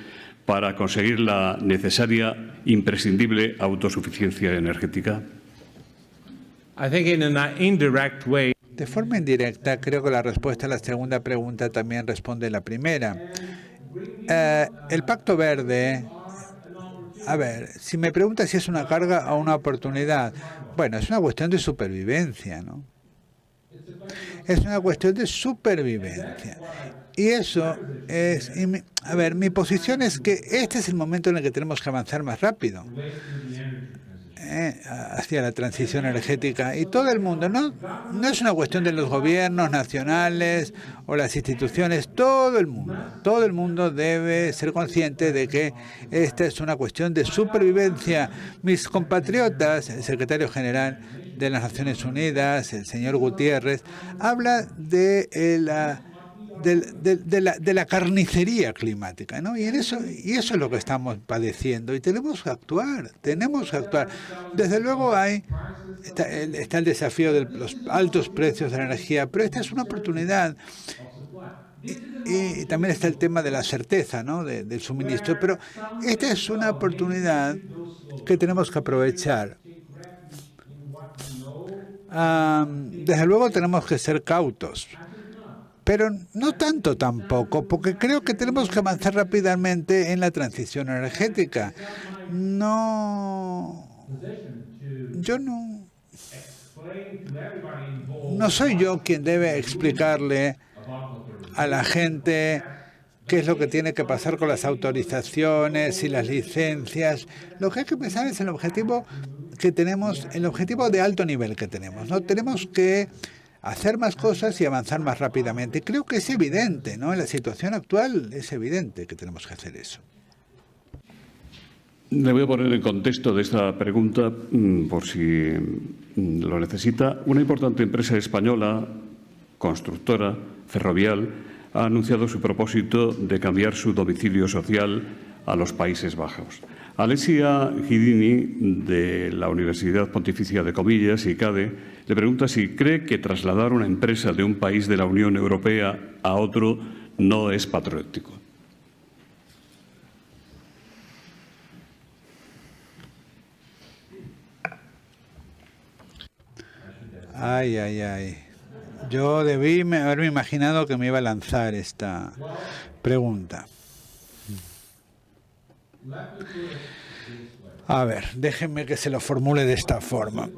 para conseguir la necesaria, imprescindible autosuficiencia energética? De forma indirecta, creo que la respuesta a la segunda pregunta también responde a la primera. El Pacto Verde, a ver, si me preguntas si es una carga o una oportunidad, bueno, es una cuestión de supervivencia, ¿no? Es una cuestión de supervivencia. Y eso es, a ver, mi posición es que este es el momento en el que tenemos que avanzar más rápido hacia la transición energética. Y todo el mundo, no es una cuestión de los gobiernos nacionales o las instituciones, todo el mundo debe ser consciente de que esta es una cuestión de supervivencia. Mis compatriotas, el secretario general de las Naciones Unidas, el señor Gutiérrez, habla de la carnicería climática, ¿no? Y eso es lo que estamos padeciendo y tenemos que actuar. Desde luego está el desafío de los altos precios de la energía, pero esta es una oportunidad. Y también está el tema de la certeza, ¿no? del suministro, pero esta es una oportunidad que tenemos que aprovechar. Desde luego tenemos que ser cautos. pero no tanto tampoco, porque creo que tenemos que avanzar rápidamente en la transición energética. Yo no soy yo quien debe explicarle a la gente qué es lo que tiene que pasar con las autorizaciones y las licencias. Lo que hay que pensar es el objetivo que tenemos, el objetivo de alto nivel que tenemos, ¿no? Tenemos que hacer más cosas y avanzar más rápidamente. Creo que es evidente, ¿no? En la situación actual es evidente que tenemos que hacer eso. Le voy a poner en contexto de esta pregunta, por si lo necesita. Una importante empresa española, constructora, ferrovial, ha anunciado su propósito de cambiar su domicilio social a los Países Bajos. Alessia Ghidini, de la Universidad Pontificia de Comillas, ICADE, le pregunta si cree que trasladar una empresa de un país de la Unión Europea a otro no es patriótico. Ay, ay, ay. Yo debí haberme imaginado que me iba a lanzar esta pregunta. A ver, déjenme que se lo formule de esta forma.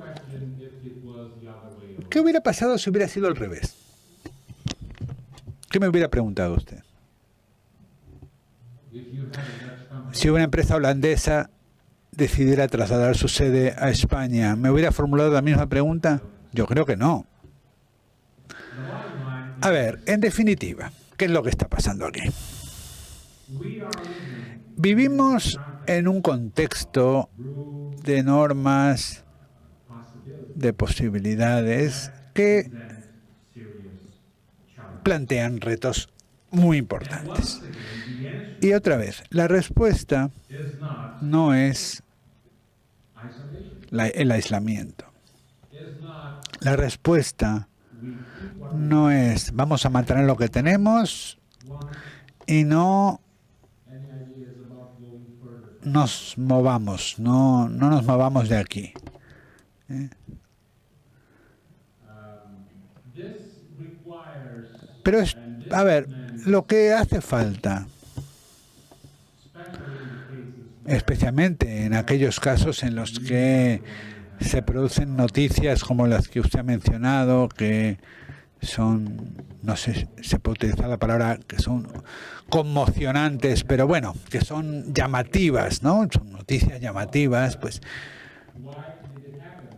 ¿Qué hubiera pasado si hubiera sido al revés? ¿Qué me hubiera preguntado usted? Si una empresa holandesa decidiera trasladar su sede a España, ¿me hubiera formulado la misma pregunta? Yo creo que no. A ver, en definitiva, ¿qué es lo que está pasando aquí? Vivimos en un contexto de normas, de posibilidades que plantean retos muy importantes. Y otra vez, la respuesta no es el aislamiento. La respuesta no es vamos a mantener lo que tenemos y no nos movamos, no nos movamos de aquí. Pero a ver, lo que hace falta, especialmente en aquellos casos en los que se producen noticias como las que usted ha mencionado, que son, no sé si se puede utilizar la palabra, que son conmocionantes, pero bueno, que son llamativas, ¿no? Son noticias llamativas, pues.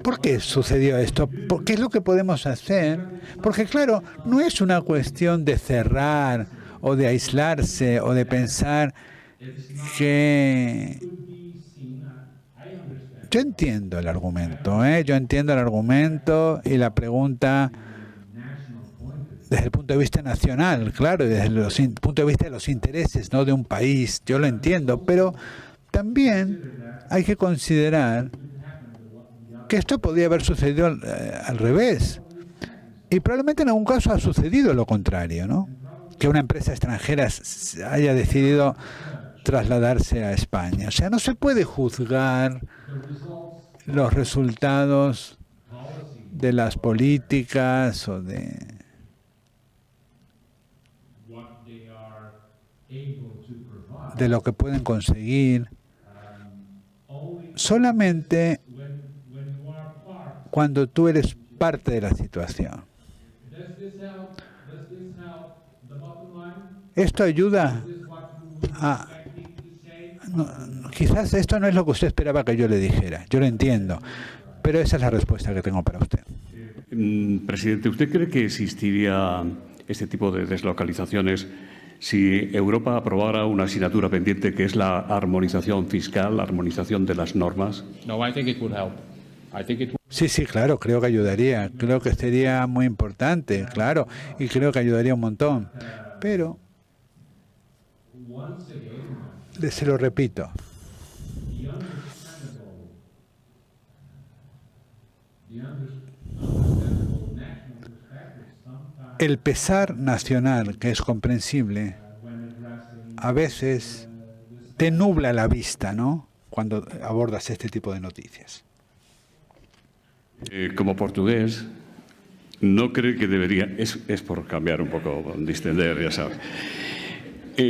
¿Por qué sucedió esto? ¿Qué es lo que podemos hacer? Porque claro, no es una cuestión de cerrar o de aislarse o de pensar que... Yo entiendo el argumento, Yo entiendo el argumento y la pregunta desde el punto de vista nacional, claro, y desde el punto de vista de los intereses, ¿no?, de un país. Yo lo entiendo, pero también hay que considerar que esto podría haber sucedido al revés. Y probablemente en algún caso ha sucedido lo contrario, ¿no? Que una empresa extranjera haya decidido trasladarse a España. O sea, no se puede juzgar los resultados de las políticas o de lo que pueden conseguir solamente cuando tú eres parte de la situación. ¿Esto ayuda a...? No, quizás esto no es lo que usted esperaba que yo le dijera. Yo lo entiendo. Pero esa es la respuesta que tengo para usted. Presidente, ¿usted cree que existiría este tipo de deslocalizaciones si Europa aprobara una asignatura pendiente que es la armonización fiscal, la armonización de las normas? No, I think it would help. Sí, claro, creo que ayudaría. Creo que sería muy importante, claro. Y creo que ayudaría un montón. Pero, se lo repito. El pesar nacional, que es comprensible, a veces te nubla la vista, ¿no?, cuando abordas este tipo de noticias. Como portugués, ¿No cree que debería, es por cambiar un poco, distender, ya sabe,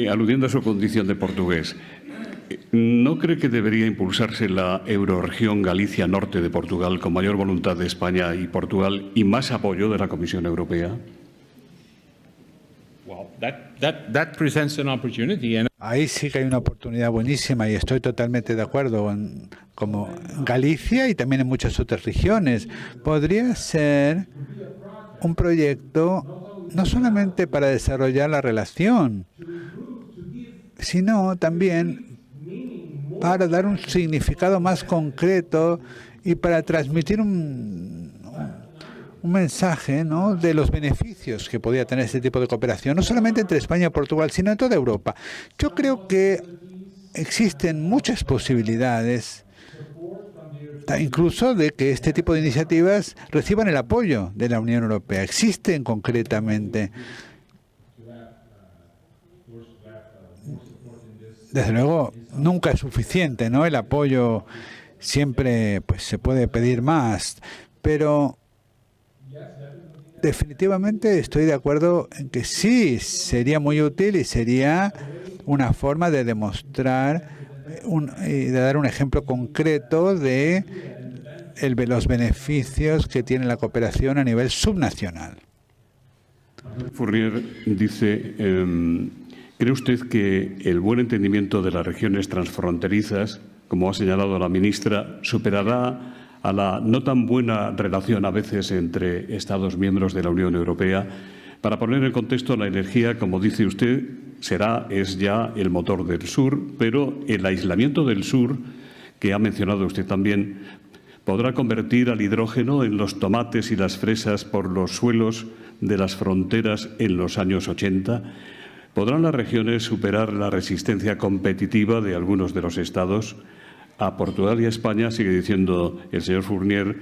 aludiendo a su condición de portugués, ¿no cree que debería impulsarse la eurorregión Galicia Norte de Portugal con mayor voluntad de España y Portugal y más apoyo de la Comisión Europea? Well, that presents an opportunity. And Ahí sí que hay una oportunidad buenísima y estoy totalmente de acuerdo como Galicia y también en muchas otras regiones. Podría ser un proyecto no solamente para desarrollar la relación, sino también para dar un significado más concreto y para transmitir un mensaje, ¿no?, de los beneficios que podía tener este tipo de cooperación, no solamente entre España y Portugal, sino en toda Europa. Yo creo que existen muchas posibilidades, incluso de que este tipo de iniciativas reciban el apoyo de la Unión Europea. Existen concretamente. Desde luego, nunca es suficiente, ¿no? El apoyo siempre, pues, se puede pedir más, pero definitivamente estoy de acuerdo en que sí, sería muy útil y sería una forma de demostrar y de dar un ejemplo concreto de los beneficios que tiene la cooperación a nivel subnacional. Fournier dice, ¿cree usted que el buen entendimiento de las regiones transfronterizas, como ha señalado la ministra, superará a la no tan buena relación a veces entre Estados miembros de la Unión Europea? Para poner en contexto, la energía, como dice usted, es ya el motor del sur, pero el aislamiento del sur, que ha mencionado usted también, podrá convertir al hidrógeno en los tomates y las fresas por los suelos de las fronteras en los años 80. ¿Podrán las regiones superar la resistencia competitiva de algunos de los estados? A Portugal y a España, sigue diciendo el señor Fournier,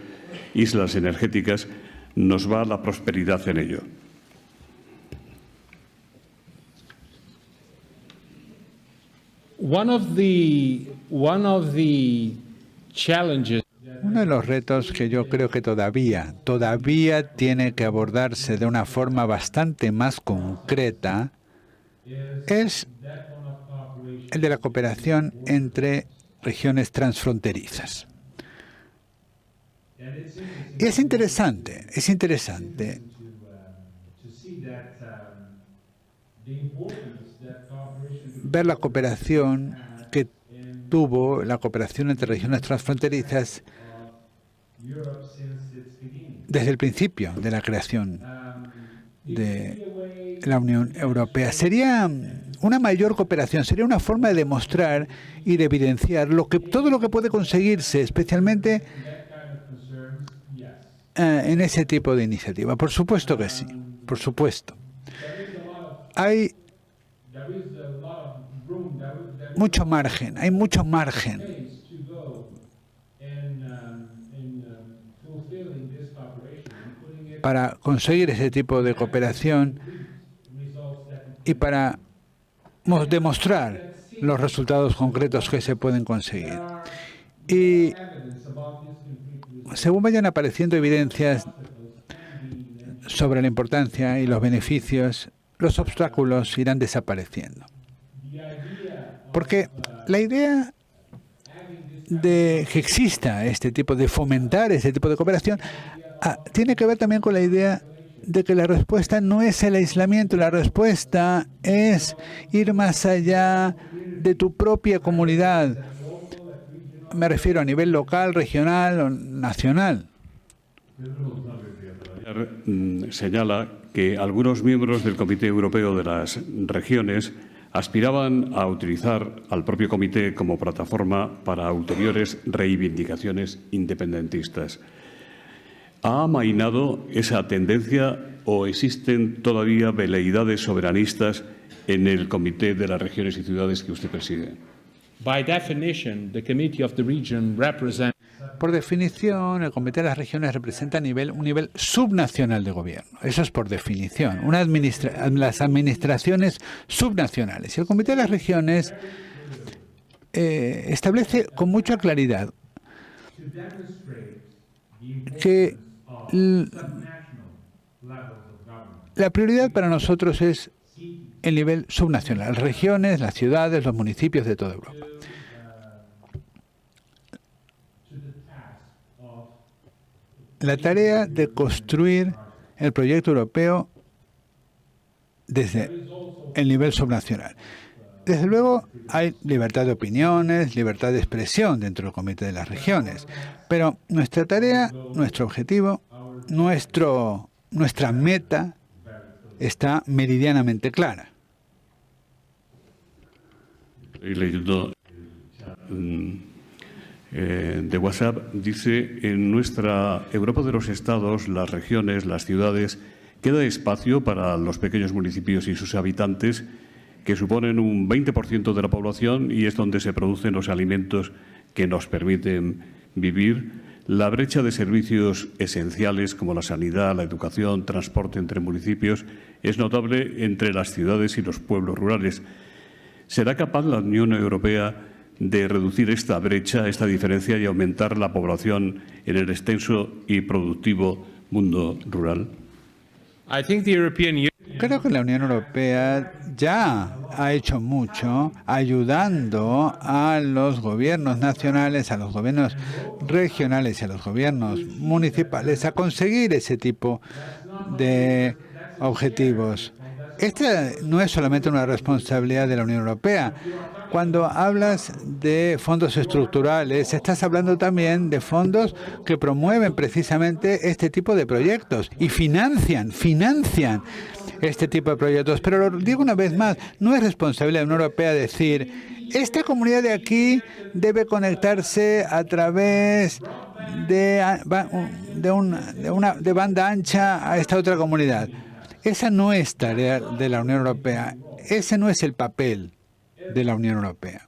islas energéticas, nos va la prosperidad en ello. one of the challenges Uno de los retos que yo creo que todavía tiene que abordarse de una forma bastante más concreta es el de la cooperación entre regiones transfronterizas. Y es interesante ver la cooperación que tuvo la cooperación entre regiones transfronterizas desde el principio de la creación de la Unión Europea. Sería una mayor cooperación, sería una forma de demostrar y de evidenciar todo lo que puede conseguirse, especialmente en ese tipo de iniciativa. Por supuesto que sí, por supuesto. Hay mucho margen para conseguir ese tipo de cooperación y para demostrar los resultados concretos que se pueden conseguir. Y según vayan apareciendo evidencias sobre la importancia y los beneficios, los obstáculos irán desapareciendo. Porque la idea de que exista este tipo de fomentar este tipo de cooperación tiene que ver también con la idea de que la respuesta no es el aislamiento, la respuesta es ir más allá de tu propia comunidad. Me refiero a nivel local, regional o nacional. Señala que algunos miembros del Comité Europeo de las Regiones aspiraban a utilizar al propio comité como plataforma para ulteriores reivindicaciones independentistas. ¿Ha amainado esa tendencia o existen todavía veleidades soberanistas en el Comité de las Regiones y Ciudades que usted preside? by definition, the Committee of the Region represents Por definición, el Comité de las Regiones representa un nivel subnacional de gobierno. Eso es por definición. Las administraciones subnacionales. Y el Comité de las Regiones establece con mucha claridad que La prioridad para nosotros es el nivel subnacional, las regiones, las ciudades, los municipios de toda Europa. La tarea de construir el proyecto europeo desde el nivel subnacional. Desde luego hay libertad de opiniones, libertad de expresión dentro del Comité de las Regiones, pero nuestra tarea, nuestro objetivo, nuestra meta está meridianamente clara. Estoy leyendo de WhatsApp, dice: en nuestra Europa de los estados, las regiones, las ciudades, queda espacio para los pequeños municipios y sus habitantes, que suponen un 20% de la población y es donde se producen los alimentos que nos permiten vivir. La brecha de servicios esenciales como la sanidad, la educación, transporte entre municipios es notable entre las ciudades y los pueblos rurales. ¿Será capaz la Unión Europea de reducir esta brecha, esta diferencia y aumentar la población en el extenso y productivo mundo rural? I think the European Union Creo que la Unión Europea ya ha hecho mucho ayudando a los gobiernos nacionales, a los gobiernos regionales y a los gobiernos municipales a conseguir ese tipo de objetivos. Esta no es solamente una responsabilidad de la Unión Europea. Cuando hablas de fondos estructurales, estás hablando también de fondos que promueven precisamente este tipo de proyectos y financian este tipo de proyectos. Pero lo digo una vez más, no es responsabilidad de la Unión Europea decir: esta comunidad de aquí debe conectarse a través de banda ancha a esta otra comunidad. Esa no es tarea de la Unión Europea. Ese no es el papel de la Unión Europea.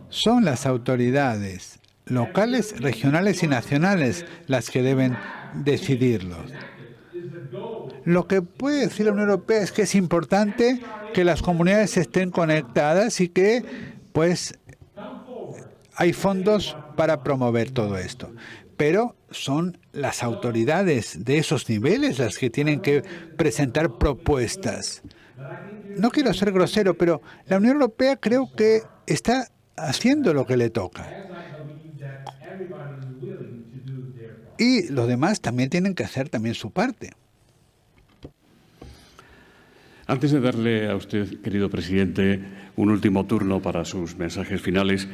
Son las autoridades locales, regionales y nacionales las que deben decidirlo. Lo que puede decir la Unión Europea es que es importante que las comunidades estén conectadas y que, pues, hay fondos para promover todo esto. Pero son las autoridades de esos niveles las que tienen que presentar propuestas. No quiero ser grosero, pero la Unión Europea creo que está haciendo lo que le toca. Y los demás también tienen que hacer también su parte. Antes de darle a usted, querido presidente, un último turno para sus mensajes finales,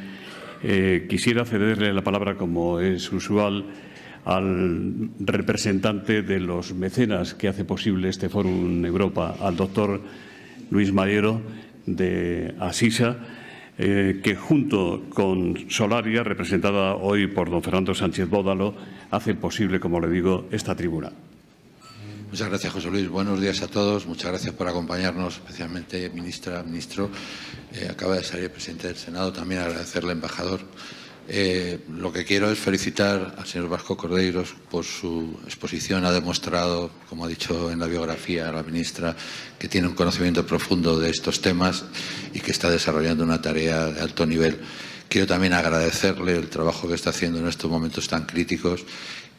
quisiera cederle la palabra, como es usual, al representante de los mecenas que hace posible este Fórum Europa, al doctor Luis Mayero de Asisa, que junto con Solaria, representada hoy por don Fernando Sánchez Bódalo, hace posible, como le digo, esta tribuna. Muchas gracias, José Luis. Buenos días a todos. Muchas gracias por acompañarnos, especialmente ministra, ministro. Acaba de salir el presidente del Senado. También agradecerle, embajador. Lo que quiero es felicitar al señor Vasco Cordeiros por su exposición. Ha demostrado, como ha dicho en la biografía la ministra, que tiene un conocimiento profundo de estos temas y que está desarrollando una tarea de alto nivel. Quiero también agradecerle el trabajo que está haciendo en estos momentos tan críticos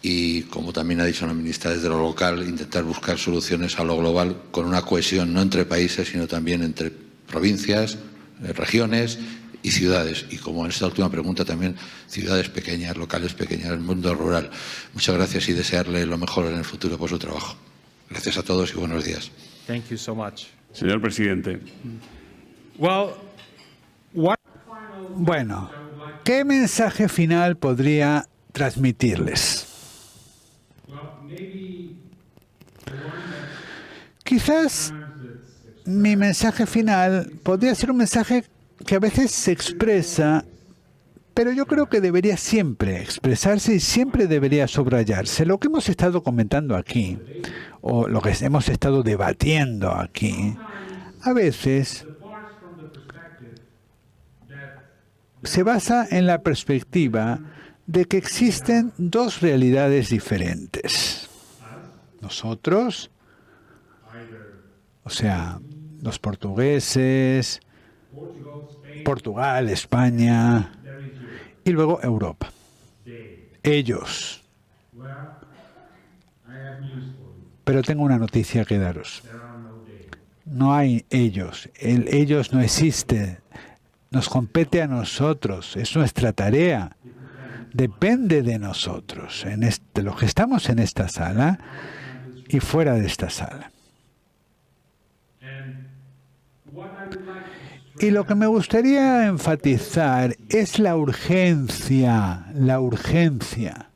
y, como también ha dicho la ministra, desde lo local intentar buscar soluciones a lo global con una cohesión no entre países, sino también entre provincias, regiones y ciudades. Y, como en esta última pregunta, también ciudades pequeñas, locales pequeñas, el mundo rural. Muchas gracias y desearle lo mejor en el futuro por su trabajo. Gracias a todos y buenos días. Thank you so much. Señor presidente. Bueno, ¿qué mensaje final podría transmitirles? Quizás mi mensaje final podría ser un mensaje que a veces se expresa, pero yo creo que debería siempre expresarse y siempre debería subrayarse. Lo que hemos estado comentando aquí, o lo que hemos estado debatiendo aquí, a veces se basa en la perspectiva de que existen dos realidades diferentes. Nosotros, o sea, los portugueses, Portugal, España y luego Europa. Ellos. Pero tengo una noticia que daros. No hay ellos. El ellos no existe. Nos compete a nosotros. Es nuestra tarea. Depende de nosotros, de los que estamos en esta sala y fuera de esta sala. Y lo que me gustaría enfatizar es la urgencia, la urgencia.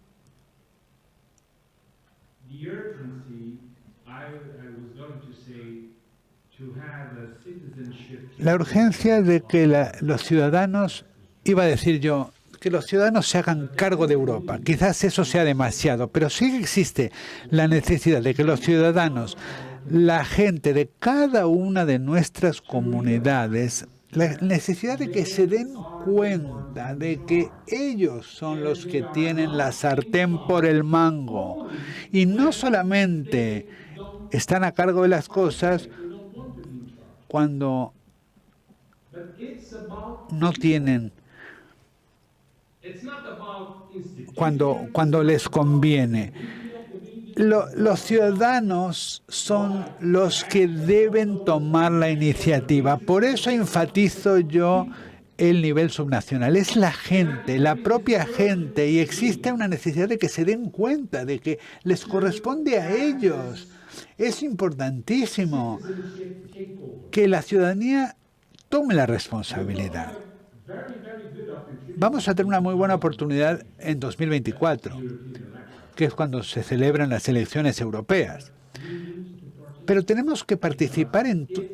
La urgencia de que los ciudadanos, iba a decir yo, que los ciudadanos se hagan cargo de Europa. Quizás eso sea demasiado, pero sí existe la necesidad de que los ciudadanos, la gente de cada una de nuestras comunidades, la necesidad de que se den cuenta de que ellos son los que tienen la sartén por el mango y no solamente están a cargo de las cosas cuando no tienen, cuando les conviene. Los ciudadanos son los que deben tomar la iniciativa. Por eso enfatizo yo el nivel subnacional. Es la gente, la propia gente, y existe una necesidad de que se den cuenta de que les corresponde a ellos. Es importantísimo que la ciudadanía tome la responsabilidad. Vamos a tener una muy buena oportunidad en 2024, que es cuando se celebran las elecciones europeas. Pero tenemos que participar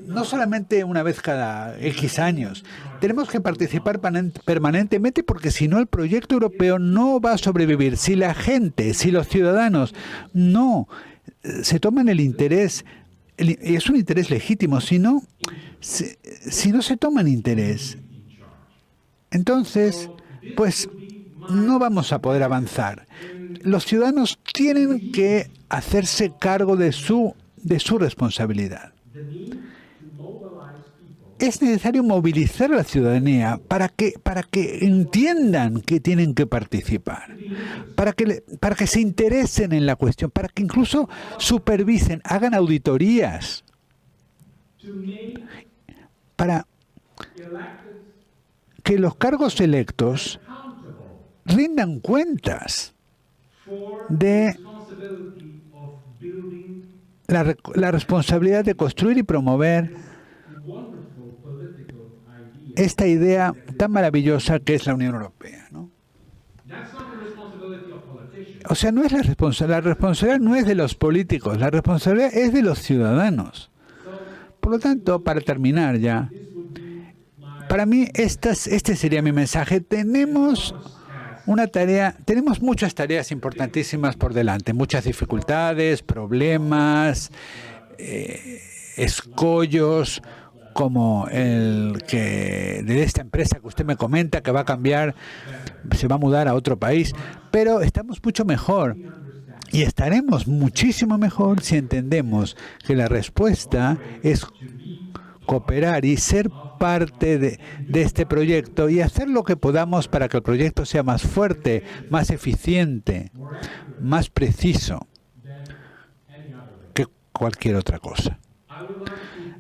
no solamente una vez cada X años, tenemos que participar permanentemente, porque si no el proyecto europeo no va a sobrevivir. Si la gente, si los ciudadanos no se toman el interés, y es un interés legítimo, si no se toman interés, entonces, pues no vamos a poder avanzar. Los ciudadanos tienen que hacerse cargo de su responsabilidad. Es necesario movilizar a la ciudadanía para que entiendan que tienen que participar, para que se interesen en la cuestión, para que incluso supervisen, hagan auditorías, para que los cargos electos rindan cuentas de la responsabilidad de construir y promover esta idea tan maravillosa que es la Unión Europea, ¿no? O sea, no es la responsabilidad no es de los políticos, la responsabilidad es de los ciudadanos. Por lo tanto, para terminar ya, para mí este sería mi mensaje. Tenemos muchas tareas importantísimas por delante, muchas dificultades, problemas, escollos, como el que de esta empresa que usted me comenta que va a cambiar, se va a mudar a otro país, pero estamos mucho mejor y estaremos muchísimo mejor si entendemos que la respuesta es cooperar y ser parte de este proyecto y hacer lo que podamos para que el proyecto sea más fuerte, más eficiente, más preciso que cualquier otra cosa.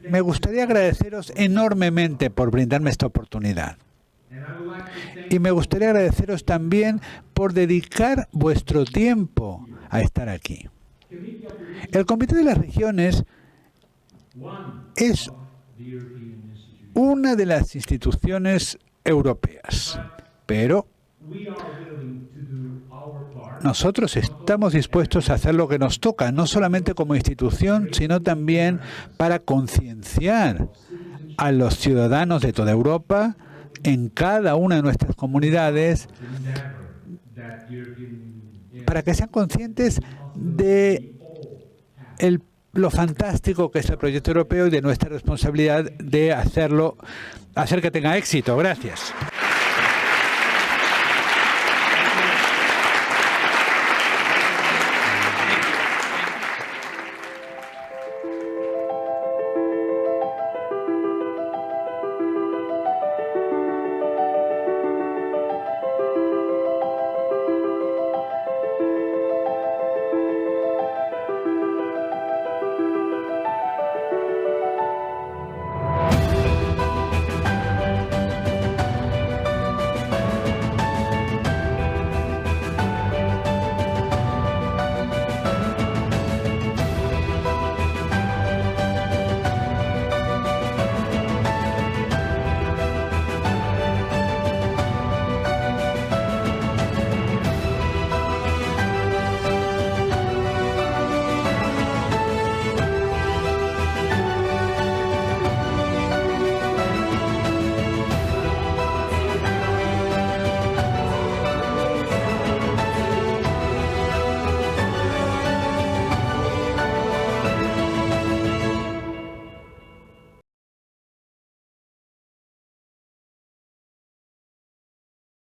Me gustaría agradeceros enormemente por brindarme esta oportunidad. Y me gustaría agradeceros también por dedicar vuestro tiempo a estar aquí. El Comité de las Regiones es una de las instituciones europeas, pero nosotros estamos dispuestos a hacer lo que nos toca, no solamente como institución, sino también para concienciar a los ciudadanos de toda Europa, en cada una de nuestras comunidades, para que sean conscientes de lo fantástico que es el proyecto europeo y de nuestra responsabilidad de hacer que tenga éxito. Gracias.